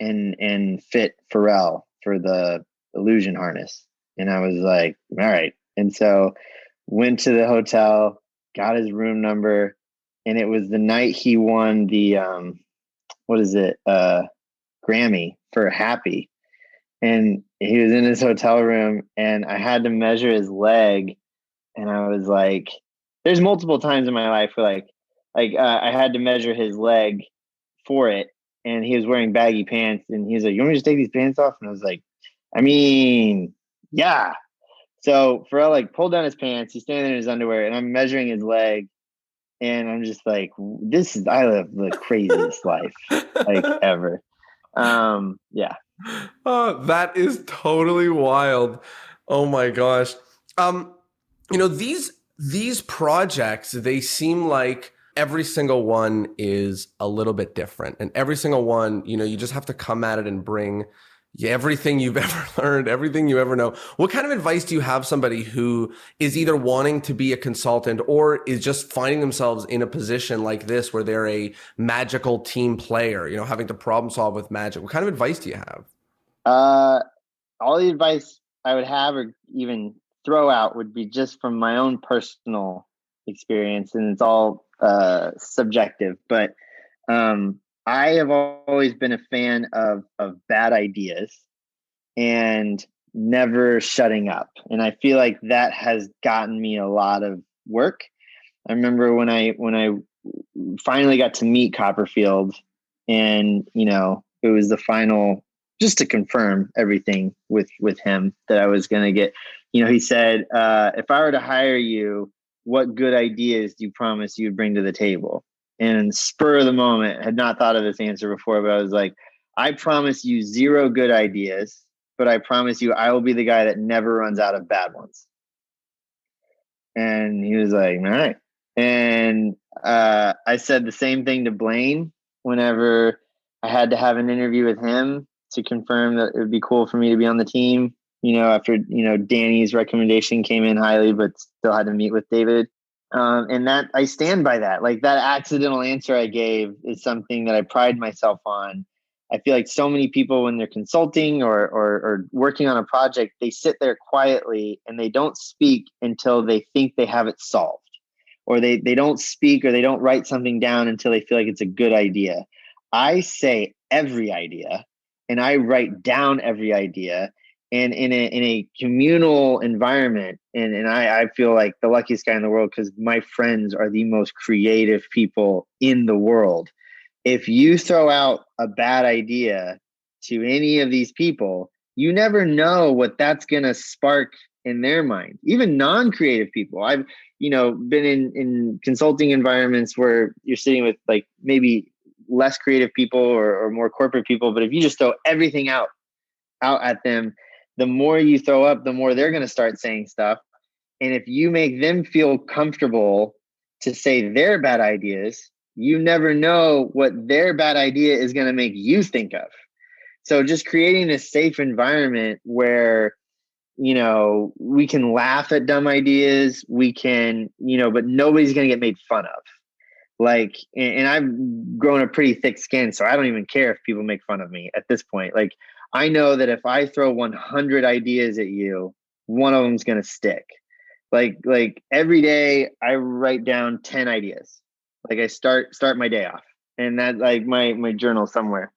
and fit Pharrell for the illusion harness. And I was like, all right. And so went to the hotel, got his room number, and it was the night he won the what is it? Grammy for Happy. And he was in his hotel room, and I had to measure his leg. And I was like, there's multiple times in my life where I had to measure his leg for it. And he was wearing baggy pants, and he's like, you want me to just take these pants off? And I was like, I mean, yeah. So Pharrell like pulled down his pants. He's standing in his underwear, and I'm measuring his leg. And I'm just like, I live the craziest life like ever. Yeah. Oh, that is totally wild. Oh my gosh. These projects, they seem like every single one is a little bit different, and every single one, you just have to come at it and bring everything you've ever learned, everything you ever know. What kind of advice do you have somebody who is either wanting to be a consultant or is just finding themselves in a position like this where they're a magical team player, having to problem solve with magic? What kind of advice do you have? Uh, all the advice I would have or even throw out would be just from my own personal experience, and it's all subjective. But I have always been a fan of bad ideas and never shutting up, and I feel like that has gotten me a lot of work. I remember when I finally got to meet Copperfield, and it was the final, just to confirm everything with him that I was going to get. He said, if I were to hire you, what good ideas do you promise you would bring to the table? And spur of the moment, had not thought of this answer before, but I was like, I promise you 0 good ideas, but I promise you I will be the guy that never runs out of bad ones. And he was like, all right. And I said the same thing to Blaine whenever I had to have an interview with him to confirm that it would be cool for me to be on the team. After Danny's recommendation came in highly, but still had to meet with David. And that I stand by that. Like, that accidental answer I gave is something that I pride myself on. I feel like so many people, when they're consulting or working on a project, they sit there quietly and they don't speak until they think they have it solved, or they don't speak or they don't write something down until they feel like it's a good idea. I say every idea, and I write down every idea. And in a communal environment, and I feel like the luckiest guy in the world, because my friends are the most creative people in the world. If you throw out a bad idea to any of these people, you never know what that's going to spark in their mind. Even non-creative people. I've, been in consulting environments where you're sitting with like maybe less creative people or more corporate people. But if you just throw everything out at them, the more you throw up, the more they're going to start saying stuff. And if you make them feel comfortable to say their bad ideas, you never know what their bad idea is going to make you think of. So just creating a safe environment where, we can laugh at dumb ideas, we can, but nobody's going to get made fun of. Like, and I've grown a pretty thick skin, so I don't even care if people make fun of me at this point. Like, I know that if I throw 100 ideas at you, one of them's going to stick. Like every day I write down 10 ideas. Like, I start my day off, and that, like, my journal somewhere.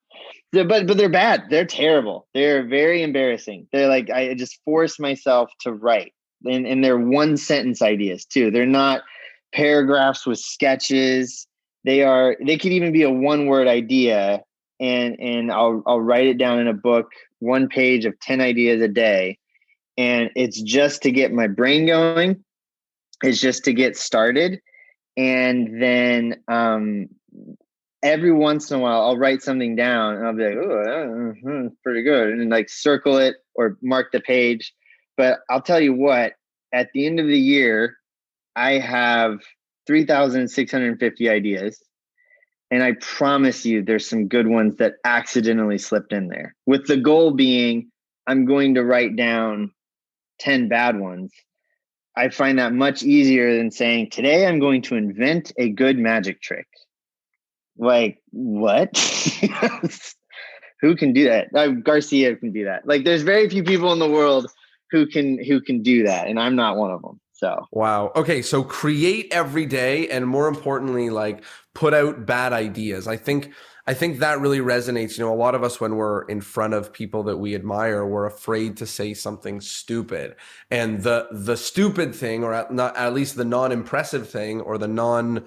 But they're bad. They're terrible. They're very embarrassing. They're like, I just force myself to write, and they're 1-sentence ideas too. They're not paragraphs with sketches. They could even be a 1-word idea, and I'll write it down in a book, 1 page of 10 ideas a day. And it's just to get my brain going. It's just to get started. And then every once in a while I'll write something down and I'll be like, oh, pretty good. And then, like, circle it or mark the page. But I'll tell you what, at the end of the year, I have 3,650 ideas. And I promise you there's some good ones that accidentally slipped in there, with the goal being I'm going to write down 10 bad ones. I find that much easier than saying, today I'm going to invent a good magic trick. Like, what? Who can do that? Garcia can do that. Like, there's very few people in the world who can do that, and I'm not one of them. So Wow. Okay. So create every day, and more importantly, like, put out bad ideas. I think that really resonates. A lot of us, when we're in front of people that we admire, we're afraid to say something stupid. And the stupid thing, or at least the non-impressive thing, or the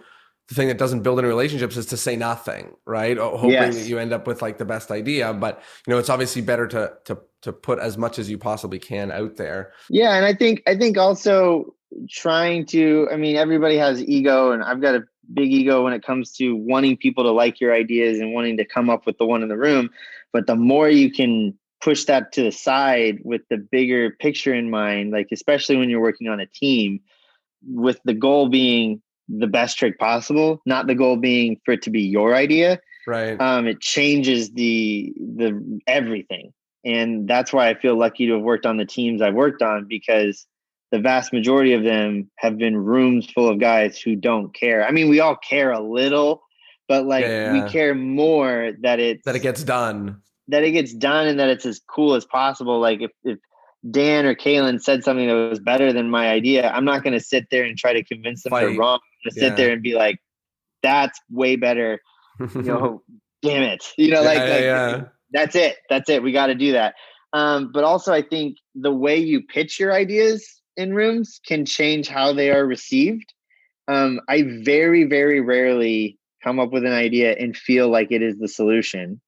thing that doesn't build any relationships, is to say nothing, right? Hoping that yes. you end up with, like, the best idea. But, it's obviously better to put as much as you possibly can out there. Yeah, and I think also trying to, I mean, everybody has ego, and I've got a big ego when it comes to wanting people to like your ideas and wanting to come up with the one in the room. But the more you can push that to the side with the bigger picture in mind, like especially when you're working on a team, with the goal being the best trick possible, not the goal being for it to be your idea. Right. It changes the everything. And that's why I feel lucky to have worked on the teams I've worked on, because the vast majority of them have been rooms full of guys who don't care. I mean, we all care a little, but like we Yeah. care more that That it gets done. and that it's as cool as possible. Like if Dan or Kalen said something that was better than my idea, I'm not going to sit there and try to convince them they're Fight. wrong. I'm going to sit Yeah. there and be like, that's way better. Damn it. Yeah. That's it. That's it. We got to do that. But also I think the way you pitch your ideas in rooms can change how they are received. I very, very rarely come up with an idea and feel like it is the solution.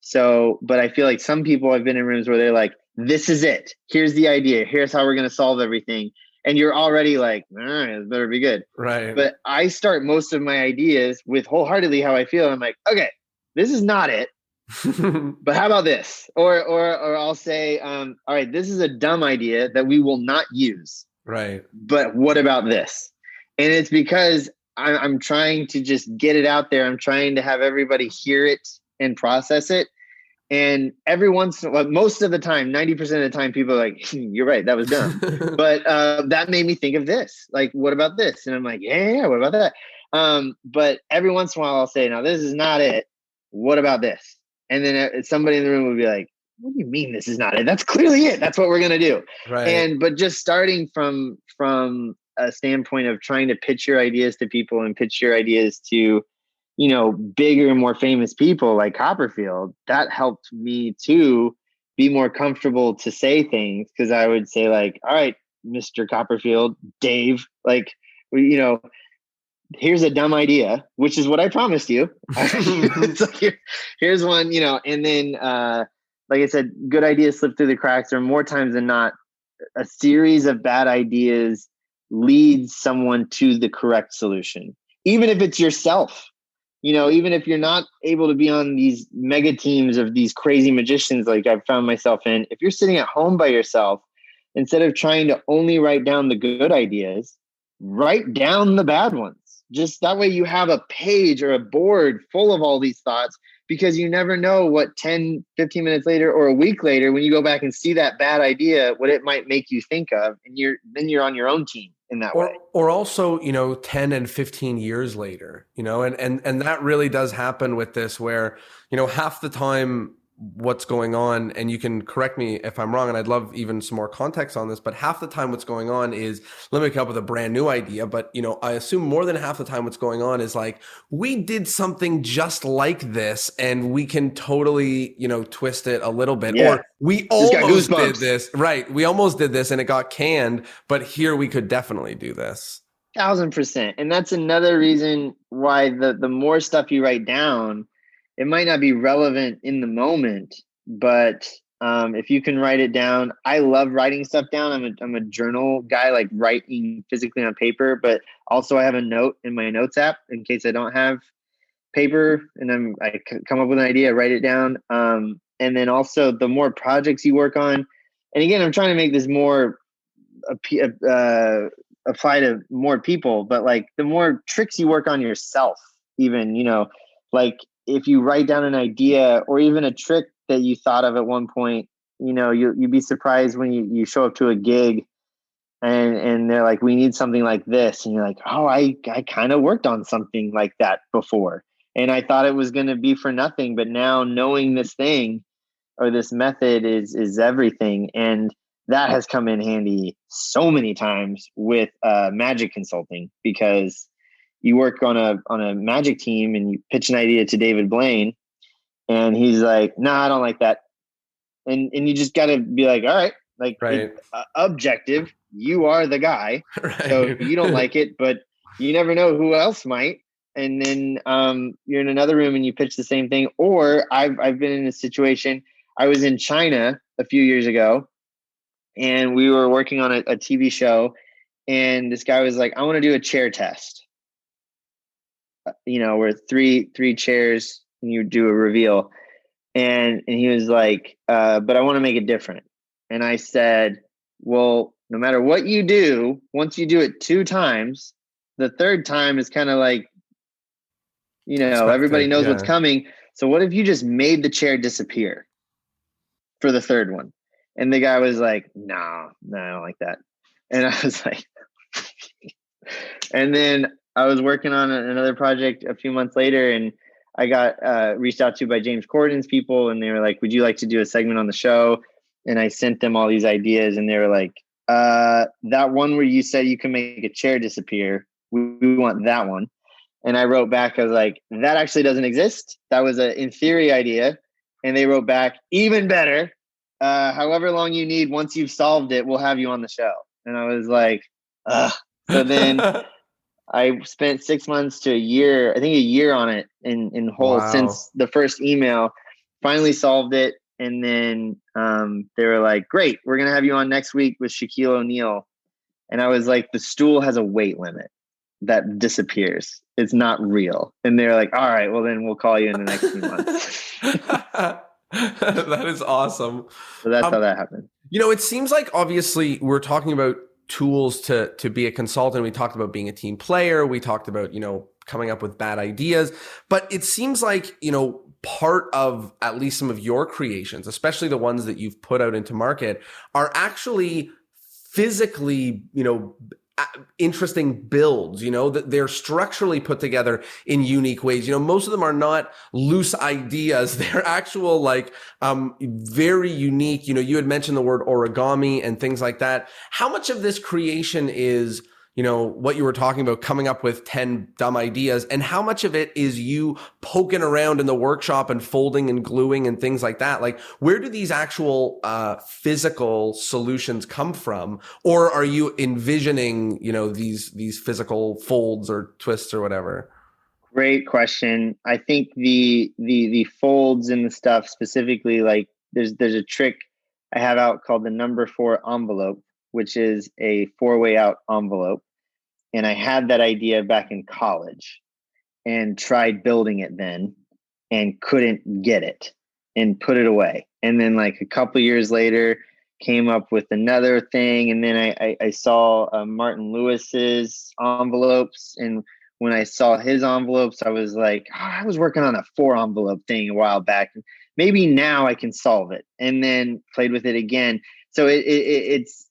So, but I feel like some people have been in rooms where they're like, this is it. Here's the idea. Here's how we're going to solve everything. And you're already like, all right, it better be good. Right. But I start most of my ideas with wholeheartedly how I feel. I'm like, okay, this is not it. But how about this? Or I'll say, all right, this is a dumb idea that we will not use. Right. But what about this? And it's because I'm trying to just get it out there. I'm trying to have everybody hear it and process it. And every once, like most of the time, 90% of the time, people are like, you're right, that was dumb. But that made me think of this. Like, what about this? And I'm like, yeah, what about that? But every once in a while, I'll say, now, this is not it. What about this? And then somebody in the room would be like, what do you mean this is not it? That's clearly it. That's what we're going to do. Right. But just starting from a standpoint of trying to pitch your ideas to people and pitch your ideas to, bigger and more famous people like Copperfield, that helped me to be more comfortable to say things. Cause I would say like, all right, Mr. Copperfield, Dave, like, here's a dumb idea, which is what I promised you. It's like, here's one, and then, like I said, good ideas slip through the cracks, or more times than not, a series of bad ideas leads someone to the correct solution. Even if it's yourself, even if you're not able to be on these mega teams of these crazy magicians like I've found myself in, if you're sitting at home by yourself, instead of trying to only write down the good ideas, write down the bad ones. Just that way you have a page or a board full of all these thoughts, because you never know what 10, 15 minutes later or a week later, when you go back and see that bad idea, what it might make you think of. And then you're on your own team in that way. Or also, 10 and 15 years later, and that really does happen with this, where, half the time what's going on, and you can correct me if I'm wrong, and I'd love even some more context on this, but half the time what's going on is, let me come up with a brand new idea, but I assume more than half the time what's going on is like, we did something just like this and we can totally, twist it a little bit. Yeah. Or we almost did this, right? We almost did this and it got canned, but here we could definitely do this. 1,000%. And that's another reason why the more stuff you write down, it might not be relevant in the moment, but if you can write it down, I love writing stuff down. I'm a journal guy, like writing physically on paper, but also I have a note in my notes app in case I don't have paper, and I come up with an idea, write it down. And then also the more projects you work on, and again, I'm trying to make this more apply to more people, but like the more tricks you work on yourself, even, like if you write down an idea or even a trick that you thought of at one point, you'd be surprised when you show up to a gig and they're like, we need something like this. And you're like, oh, I kind of worked on something like that before. And I thought it was going to be for nothing, but now knowing this thing or this method is everything. And that has come in handy so many times with magic consulting, because you work on a magic team and you pitch an idea to David Blaine and he's like, nah, I don't like that. And you just got to be like, all right, like Right. objective, you are the guy. Right. So you don't like it, but you never know who else might. And then you're in another room and you pitch the same thing. Or I've been in a situation. I was in China a few years ago and we were working on a TV show, and this guy was like, I want to do a chair test. Where three chairs and you do a reveal. And he was like, but I want to make it different. And I said, well, no matter what you do, once you do it 2 times, the third time is kind of like, everybody Expected. knows what's Yeah. coming. So what if you just made the chair disappear for the third one? And the guy was like, no, I don't like that. And I was like, and then I was working on another project a few months later, and I got reached out to by James Corden's people, and they were like, would you like to do a segment on the show? And I sent them all these ideas, and they were like, that one where you said you can make a chair disappear, we want that one. And I wrote back, I was like, that actually doesn't exist. That was an in theory idea. And they wrote back, even better. However long you need, once you've solved it, we'll have you on the show. And I was like, ugh. So then I spent 6 months to a year, I think a year on it in whole Wow. since the first email, finally solved it. And then they were like, great, we're going to have you on next week with Shaquille O'Neal. And I was like, the stool has a weight limit that disappears. It's not real. And they're like, all right, well, then we'll call you in the next few months. That is awesome. So that's how Um, that happened. it seems like obviously we're talking about tools to be a consultant. We talked about being a team player. We talked about, coming up with bad ideas. But it seems like, part of at least some of your creations, especially the ones that you've put out into market, are actually physically, interesting builds, that they're structurally put together in unique ways. Most of them are not loose ideas. They're actual, like, very unique. You had mentioned the word origami and things like that. How much of this creation is, what you were talking about, coming up with 10 dumb ideas, and how much of it is you poking around in the workshop and folding and gluing and things like that? Like, where do these actual physical solutions come from? Or are you envisioning, these physical folds or twists or whatever? Great question. I think the folds and the stuff specifically, like there's a trick I have out called the number 4 envelope, which is a 4-way out envelope. And I had that idea back in college and tried building it then and couldn't get it and put it away. And then like a couple years later, came up with another thing. And then I saw Martin Lewis's envelopes. And when I saw his envelopes, I was like, I was working on a 4 envelope thing a while back. Maybe now I can solve it. And then played with it again. So it's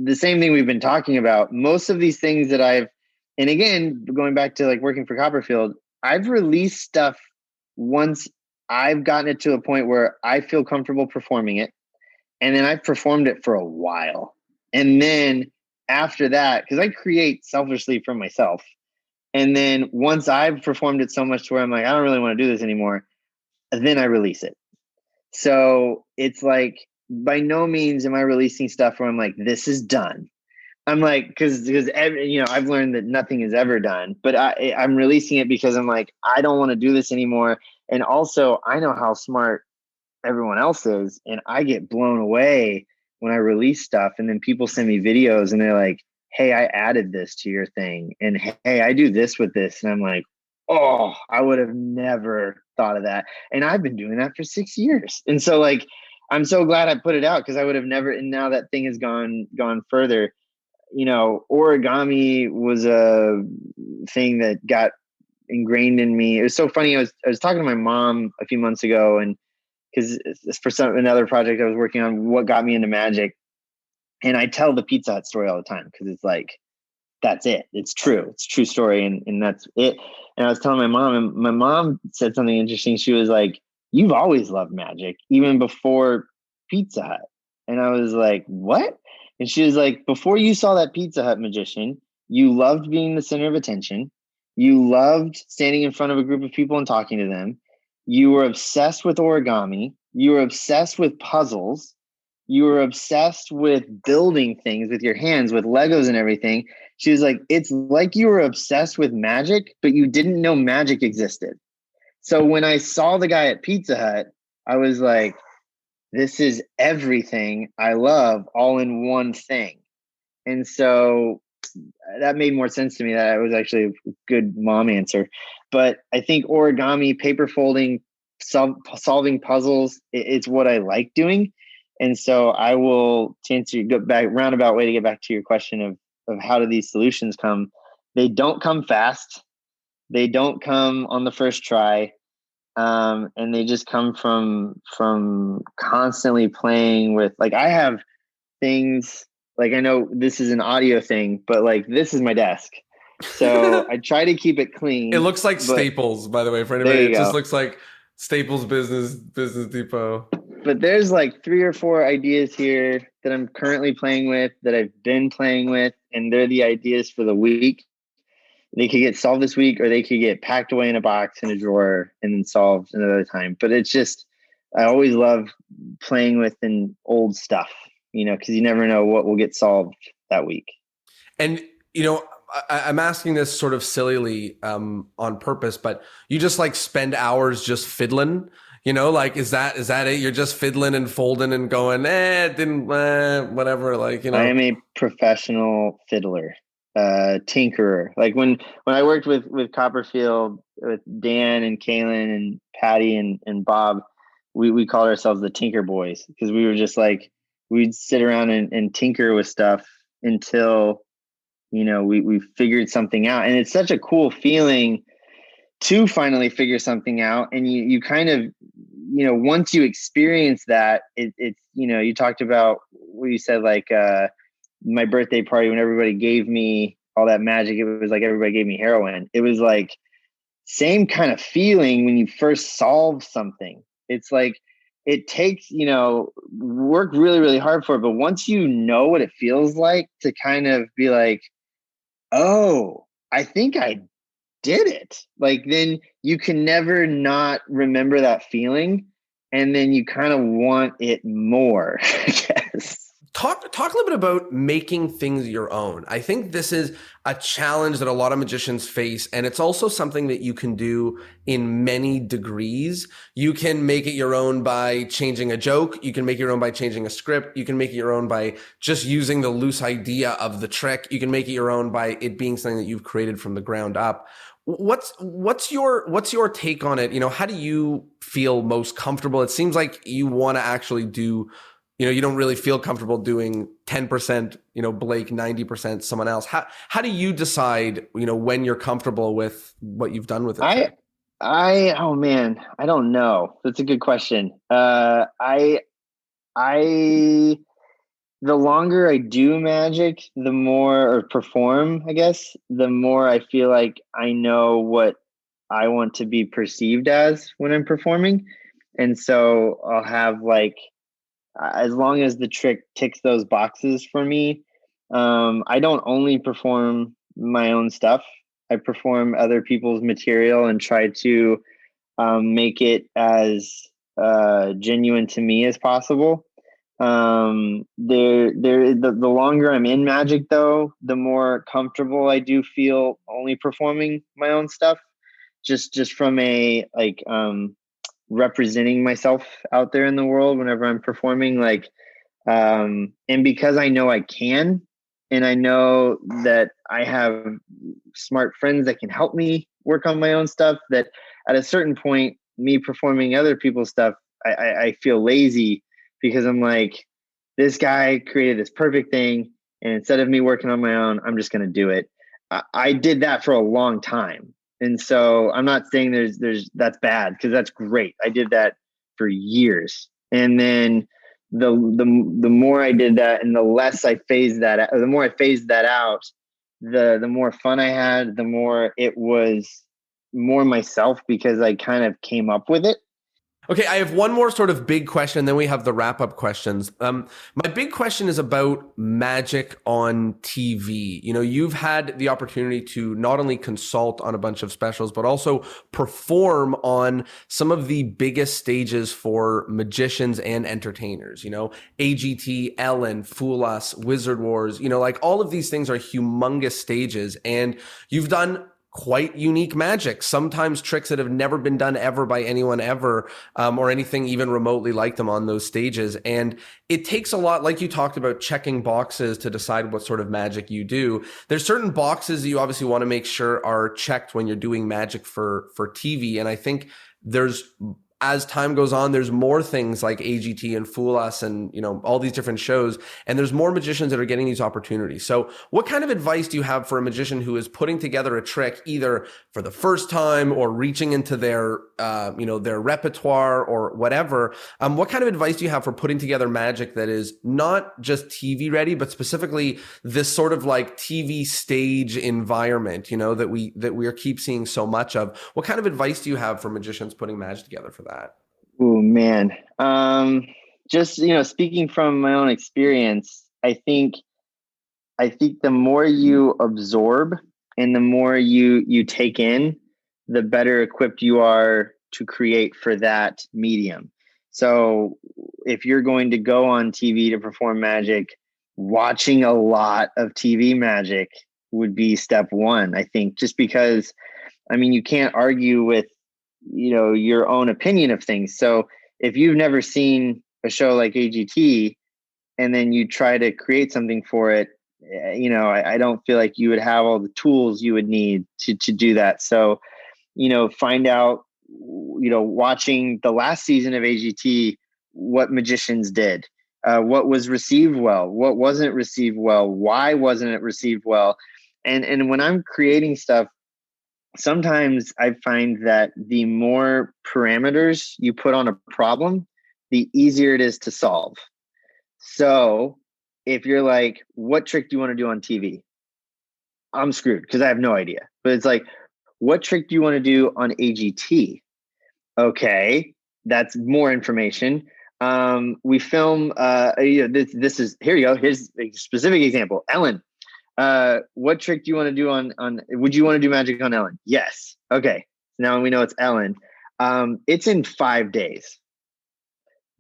the same thing we've been talking about. Most of these things that and again, going back to like working for Copperfield, I've released stuff once I've gotten it to a point where I feel comfortable performing it. And then I've performed it for a while. And then after that, because I create selfishly for myself. And then once I've performed it so much to where I'm like, I don't really want to do this anymore, then I release it. So it's like, by no means am I releasing stuff where I'm like, this is done. I'm like, because I've learned that nothing is ever done, but I'm releasing it because I'm like, I don't want to do this anymore. And also I know how smart everyone else is, and I get blown away when I release stuff. And then people send me videos and they're like, hey, I added this to your thing. And hey, I do this with this. And I'm like, oh, I would have never thought of that. And I've been doing that for 6 years. And so like, I'm so glad I put it out because I would have never, and now that thing has gone further. Origami was a thing that got ingrained in me. It was so funny. I was talking to my mom a few months ago, and because for another project I was working on, what got me into magic, and I tell the Pizza Hut story all the time because it's like, that's it. It's true. It's a true story, and that's it. And I was telling my mom, and my mom said something interesting. She was like, "You've always loved magic, even before Pizza Hut." And I was like, "What?" And she was like, "Before you saw that Pizza Hut magician, you loved being the center of attention. You loved standing in front of a group of people and talking to them. You were obsessed with origami. You were obsessed with puzzles. You were obsessed with building things with your hands, with Legos and everything." She was like, it's like you were obsessed with magic, but you didn't know magic existed. So when I saw the guy at Pizza Hut, I was like, this is everything I love all in one thing. And so that made more sense to me. That was actually a good mom answer. But I think origami, paper folding, solving puzzles. It's what I like doing. And so I will, to answer your roundabout way to get back to your question of how do these solutions come? They don't come fast. They don't come on the first try. And they just come from constantly playing with, like, I have things, like, I know this is an audio thing, but like this is my desk. So I try to keep it clean. It looks like but Staples, by the way, for there anybody. you It just go. looks like Staples Business Depot. But there's like 3 or 4 ideas here that I'm currently playing with, that I've been playing with, and they're the ideas for the week. They could get solved this week, or they could get packed away in a box in a drawer and then solved another time. But it's just, I always love playing with an old stuff, because you never know what will get solved that week. And, I'm asking this sort of sillily on purpose, but you just like spend hours just fiddling, like, is that it? You're just fiddling and folding and going, it didn't, whatever, like, I am a professional fiddler, tinkerer. Like when I worked with Copperfield, with Dan and Kaylin and Patty and Bob, we called ourselves the Tinker Boys, because we were just like, we'd sit around and tinker with stuff until we figured something out. And it's such a cool feeling to finally figure something out. And you kind of, once you experience that, it's, you talked about what you said, like, my birthday party, when everybody gave me all that magic, it was like everybody gave me heroin. It was like same kind of feeling when you first solve something. It's like, it takes, work really, really hard for it. But once you know what it feels like to kind of be like, oh, I think I did it. Like, then you can never not remember that feeling. And then you kind of want it more, I guess. Talk a little bit about making things your own. I think this is a challenge that a lot of magicians face, and it's also something that you can do in many degrees. You can make it your own by changing a joke. You can make it your own by changing a script. You can make it your own by just using the loose idea of the trick. You can make it your own by it being something that you've created from the ground up. What's your take on it? How do you feel most comfortable? It seems like you want to actually do, you don't really feel comfortable doing 10%, Blake, 90% someone else. How do you decide, when you're comfortable with what you've done with it? Oh man, I don't know. That's a good question. The longer I do magic, the more, or perform, I guess, the more I feel like I know what I want to be perceived as when I'm performing. And so I'll have, like, as long as the trick ticks those boxes for me, I don't only perform my own stuff. I perform other people's material and try to make it as genuine to me as possible. The longer I'm in magic, though, the more comfortable I do feel only performing my own stuff, just from a, like, representing myself out there in the world whenever I'm performing, like, and because I know I can, and I know that I have smart friends that can help me work on my own stuff, that at a certain point, me performing other people's stuff, I feel lazy, because I'm like, this guy created this perfect thing, and instead of me working on my own, I'm just going to do it. I did that for a long time. And so I'm not saying that's bad, because that's great. I did that for years. And then the more I did that, and the less I phased that out, or the more I phased that out, the more fun I had, the more it was more myself, because I kind of came up with it. Okay, I have one more sort of big question, and then we have the wrap-up questions. My big question is about magic on TV. You've had the opportunity to not only consult on a bunch of specials, but also perform on some of the biggest stages for magicians and entertainers. AGT, Ellen, Fool Us, Wizard Wars. Like, all of these things are humongous stages, and you've done quite unique magic, sometimes tricks that have never been done ever by anyone ever, or anything even remotely like them on those stages. And it takes a lot, like you talked about, checking boxes to decide what sort of magic you do. There's certain boxes that you obviously want to make sure are checked when you're doing magic for TV. And I think as time goes on, there's more things like AGT and Fool Us and, you know, all these different shows, and there's more magicians that are getting these opportunities. So what kind of advice do you have for a magician who is putting together a trick either for the first time or reaching into their, their repertoire or whatever? What kind of advice do you have for putting together magic that is not just TV ready, but specifically this sort of like TV stage environment, you know, that we are keep seeing so much of? What kind of advice do you have for magicians putting magic together for that? Oh man. Just, speaking from my own experience, I think the more you absorb and the more you take in, the better equipped you are to create for that medium. So if you're going to go on TV to perform magic, watching a lot of TV magic would be step one, I think, just because, I mean, you can't argue with, your own opinion of things. So if you've never seen a show like AGT and then you try to create something for it, I don't feel like you would have all the tools you would need to do that. So, find out, watching the last season of AGT, what magicians did, what was received well, what wasn't received well, why wasn't it received well. And when I'm creating stuff, sometimes I find that the more parameters you put on a problem, the easier it is to solve. So if you're like, what trick do you want to do on TV? I'm screwed because I have no idea. But it's like, what trick do you want to do on AGT? Okay, that's more information. We film, this is, here you go. Here's a specific example. Ellen. What trick do you want to do on, would you want to do magic on Ellen? Yes. Okay. Now we know it's Ellen. It's in 5 days.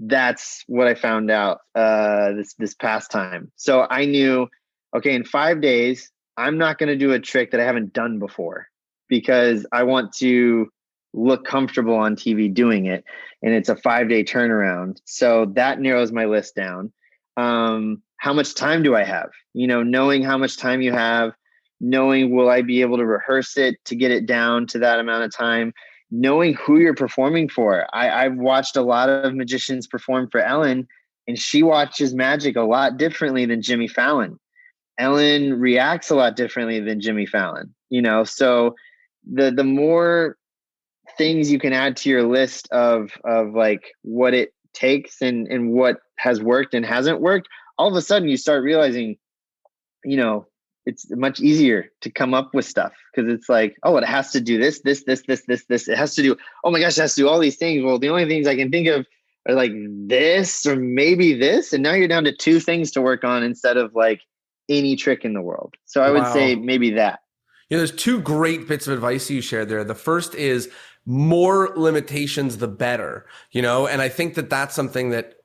That's what I found out, this past time. So I knew, okay, in 5 days, I'm not going to do a trick that I haven't done before because I want to look comfortable on TV doing it. And it's a 5-day turnaround. So that narrows my list down. How much time do I have? Knowing how much time you have, knowing will I be able to rehearse it to get it down to that amount of time, knowing who you're performing for. I've watched a lot of magicians perform for Ellen, and she watches magic a lot differently than Jimmy Fallon. Ellen reacts a lot differently than Jimmy Fallon, so the more things you can add to your list of like what it takes and what has worked and hasn't worked, all of a sudden you start realizing, it's much easier to come up with stuff because it's like, oh, it has to do this. It has to do, oh my gosh, it has to do all these things. Well, the only things I can think of are like this or maybe this. And now you're down to 2 things to work on instead of like any trick in the world. So I would say maybe that. There's 2 great bits of advice you shared there. The first is more limitations, the better, and I think that that's something that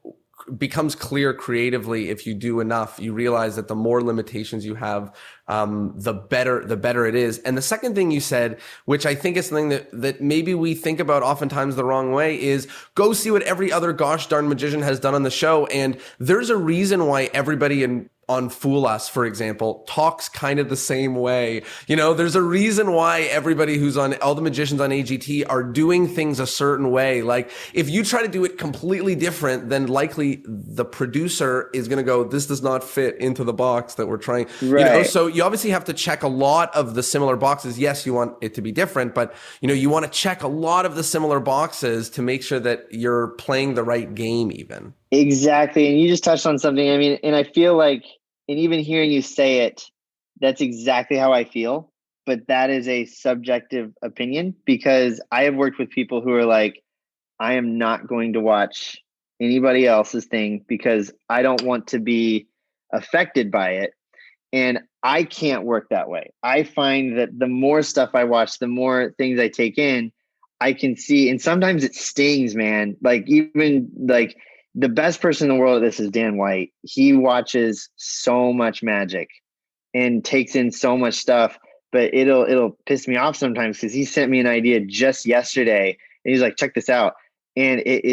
becomes clear creatively. If you do enough, you realize that the more limitations you have, the better it is. And the second thing you said, which I think is something that maybe we think about oftentimes the wrong way, is go see what every other gosh darn magician has done on the show. And there's a reason why everybody on Fool Us, for example, talks kind of the same way. There's a reason why everybody who's on, all the magicians on AGT are doing things a certain way. Like if you try to do it completely different, then likely the producer is going to go, this does not fit into the box that we're trying. Right. So you obviously have to check a lot of the similar boxes. Yes, you want it to be different, but you want to check a lot of the similar boxes to make sure that you're playing the right game even. Exactly. And you just touched on something. I mean, and I feel like, and even hearing you say it, that's exactly how I feel. But that is a subjective opinion because I have worked with people who are like, I am not going to watch anybody else's thing because I don't want to be affected by it. And I can't work that way. I find that the more stuff I watch, the more things I take in, I can see. And sometimes it stings, man. Like even like, the best person in the world at this is Dan White. He watches so much magic and takes in so much stuff, but it'll piss me off sometimes because he sent me an idea just yesterday and he's like, check this out. And it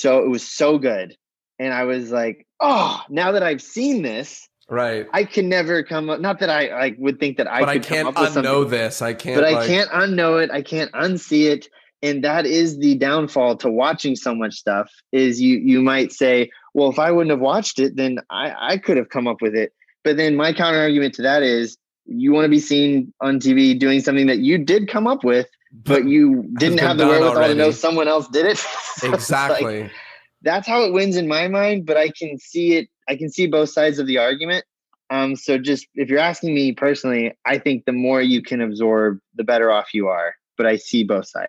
was so good. And I was like, oh, now that I've seen this, right, I can never come up. Not that I would think that I but could I can't come up with unknow something, this. I can't. But I can't unknow it. I can't unsee it. And that is the downfall to watching so much stuff is you might say, well, if I wouldn't have watched it, then I could have come up with it. But then my counter argument to that is you want to be seen on TV doing something that you did come up with, but you has didn't been have the done wherewithal to know already. someone else did it. So it's like, Exactly. that's how it wins in my mind, but I can see it. I can see both sides of the argument. So just if you're asking me personally, I think the more you can absorb, the better off you are. But I see both sides.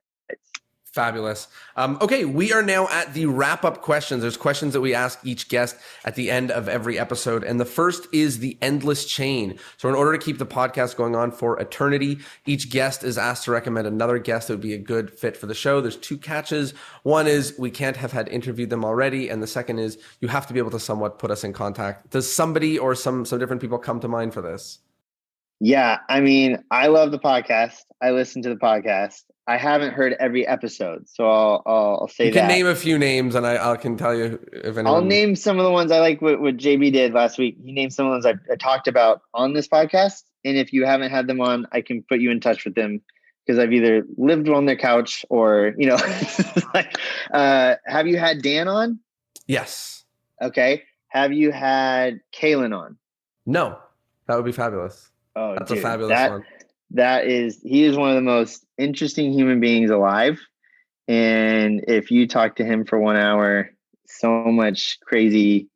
Fabulous. Okay, we are now at the wrap-up questions. There's questions that we ask each guest at the end of every episode. And the first is the endless chain. So in order to keep the podcast going on for eternity, each guest is asked to recommend another guest that would be a good fit for the show. There's two catches. One is we can't have had interviewed them already. And the second is you have to be able to somewhat put us in contact. Does somebody or some different people come to mind for this? Yeah, I mean, I love the podcast. I listen to the podcast. I haven't heard every episode, so I'll say You can that. name a few names, and I can tell you if anyone. I'll name some of the ones I like. What JB did last week. He named some of the ones I talked about on this podcast. And if you haven't had them on, I can put you in touch with them because I've either lived on their couch or like. Have you had Dan on? Yes. Okay. Have you had Kalen on? No, that would be fabulous. Oh, that's dude, a fabulous one. He is one of the most interesting human beings alive. And if you talk to him for 1 hour, so much crazy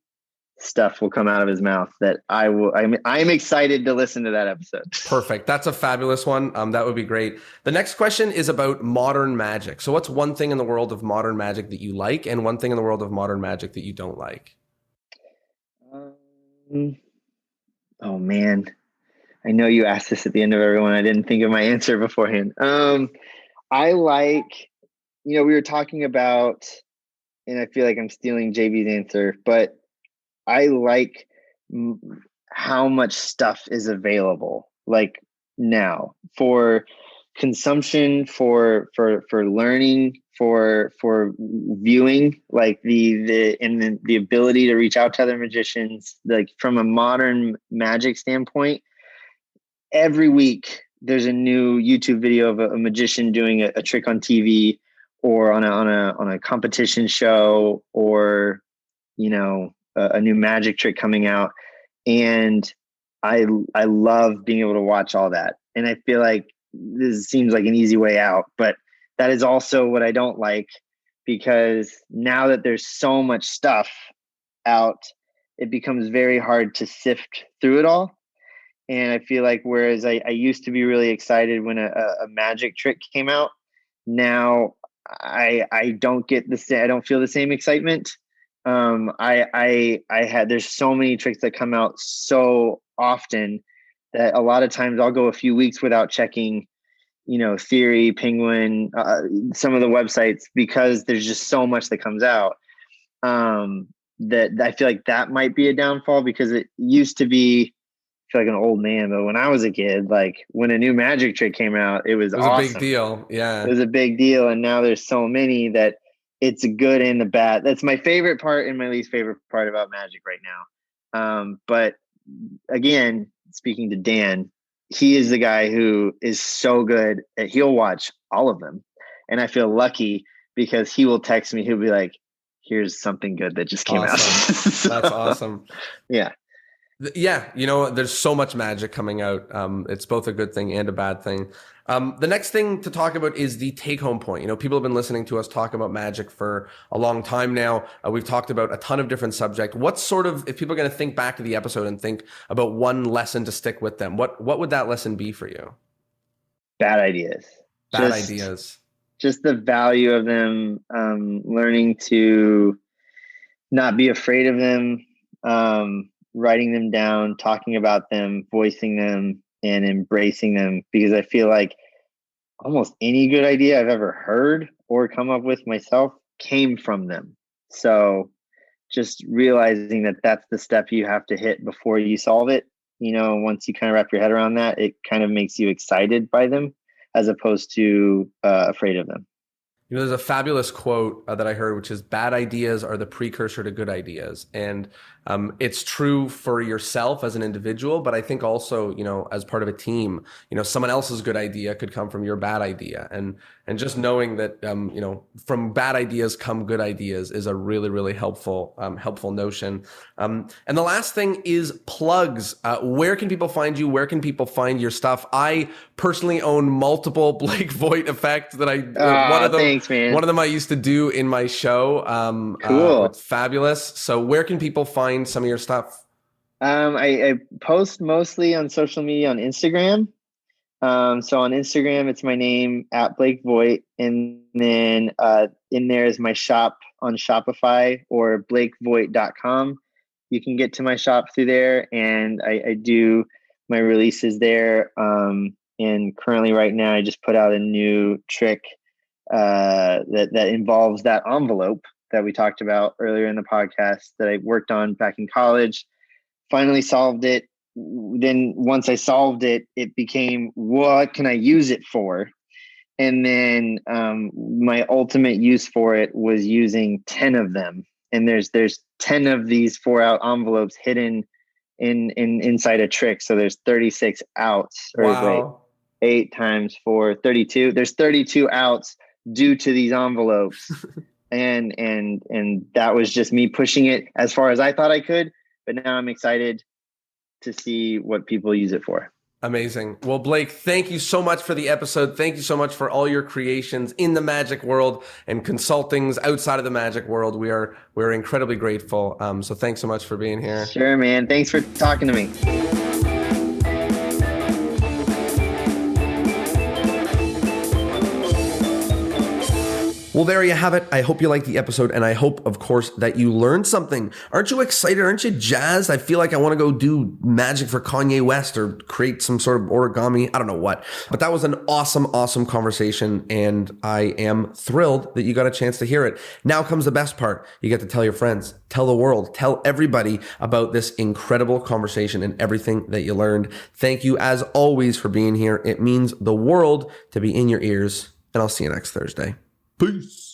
stuff will come out of his mouth that I'm excited to listen to that episode. Perfect. That's a fabulous one. That would be great. The next question is about modern magic. So what's one thing in the world of modern magic that you like and one thing in the world of modern magic that you don't like? Oh man. I know you asked this at the end of everyone. I didn't think of my answer beforehand. I like, we were talking about, and I feel like I'm stealing JB's answer, but I like how much stuff is available, like now for consumption, for learning, for viewing, like the ability to reach out to other magicians, like from a modern magic standpoint. Every week there's a new YouTube video of a magician doing a trick on TV or on a competition show or, a new magic trick coming out. And I love being able to watch all that. And I feel like this seems like an easy way out, but that is also what I don't like, because now that there's so much stuff out, it becomes very hard to sift through it all. And I feel like whereas I used to be really excited when a magic trick came out, now I don't get I don't feel the same excitement. There's so many tricks that come out so often that a lot of times I'll go a few weeks without checking, Theory, Penguin, some of the websites, because there's just so much that comes out. That I feel like that might be a downfall, because it used to be, I feel like an old man, but when I was a kid, like when a new magic trick came out, it was awesome. A big deal. Yeah. It was a big deal. And now there's so many that it's a good and the bad. That's my favorite part and my least favorite part about magic right now. But again, speaking to Dan, he is the guy who is so good that he'll watch all of them. And I feel lucky because he will text me. He'll be like, here's something good that just came out. So, that's awesome. Yeah. Yeah, there's so much magic coming out. It's both a good thing and a bad thing. The next thing to talk about is the take-home point. People have been listening to us talk about magic for a long time now. We've talked about a ton of different subjects. What sort of, if people are going to think back to the episode and think about one lesson to stick with them, what would that lesson be for you? Bad ideas. Just the value of them, learning to not be afraid of them, writing them down, talking about them, voicing them, and embracing them, because I feel like almost any good idea I've ever heard or come up with myself came from them. So just realizing that that's the step you have to hit before you solve it. Once you kind of wrap your head around that, it kind of makes you excited by them as opposed to afraid of them. You know, there's a fabulous quote that I heard, which is bad ideas are the precursor to good ideas. And it's true for yourself as an individual, but I think also, you know, as part of a team, you know, someone else's good idea could come from your bad idea. And just knowing that, you know, from bad ideas come good ideas is a really, really helpful, helpful notion. And the last thing is plugs. Where can people find you? Where can people find your stuff? I personally own multiple Blake Vogt effects that Thanks, man. one of them I used to do in my show. Cool. It's fabulous. So where can people find some of your stuff? I post mostly on social media on Instagram. So on Instagram, it's my name at Blake Vogt. And then in there is my shop on Shopify or blakevoigt.com. You can get to my shop through there, and I do my releases there. And currently right now, I just put out a new trick that involves that envelope that we talked about earlier in the podcast that I worked on back in college. Finally solved it. Then once I solved it, it became, what can I use it for? And then my ultimate use for it was using 10 of them. And there's 10 of these 4-out envelopes hidden inside a trick. So there's 36 outs. Or Wow. wait, 8 times 4, 32. There's 32 outs due to these envelopes. and that was just me pushing it as far as I thought I could. But now I'm excited to see what people use it for. Amazing. Well, Blake, thank you so much for the episode. Thank you so much for all your creations in the magic world and consultings outside of the magic world. We're incredibly grateful. So thanks so much for being here. Sure, man. Thanks for talking to me. Well, there you have it. I hope you liked the episode, and I hope, of course, that you learned something. Aren't you excited? Aren't you jazzed? I feel like I want to go do magic for Kanye West or create some sort of origami. I don't know what. But that was an awesome, awesome conversation, and I am thrilled that you got a chance to hear it. Now comes the best part. You get to tell your friends, tell the world, tell everybody about this incredible conversation and everything that you learned. Thank you, as always, for being here. It means the world to be in your ears, and I'll see you next Thursday. Peace.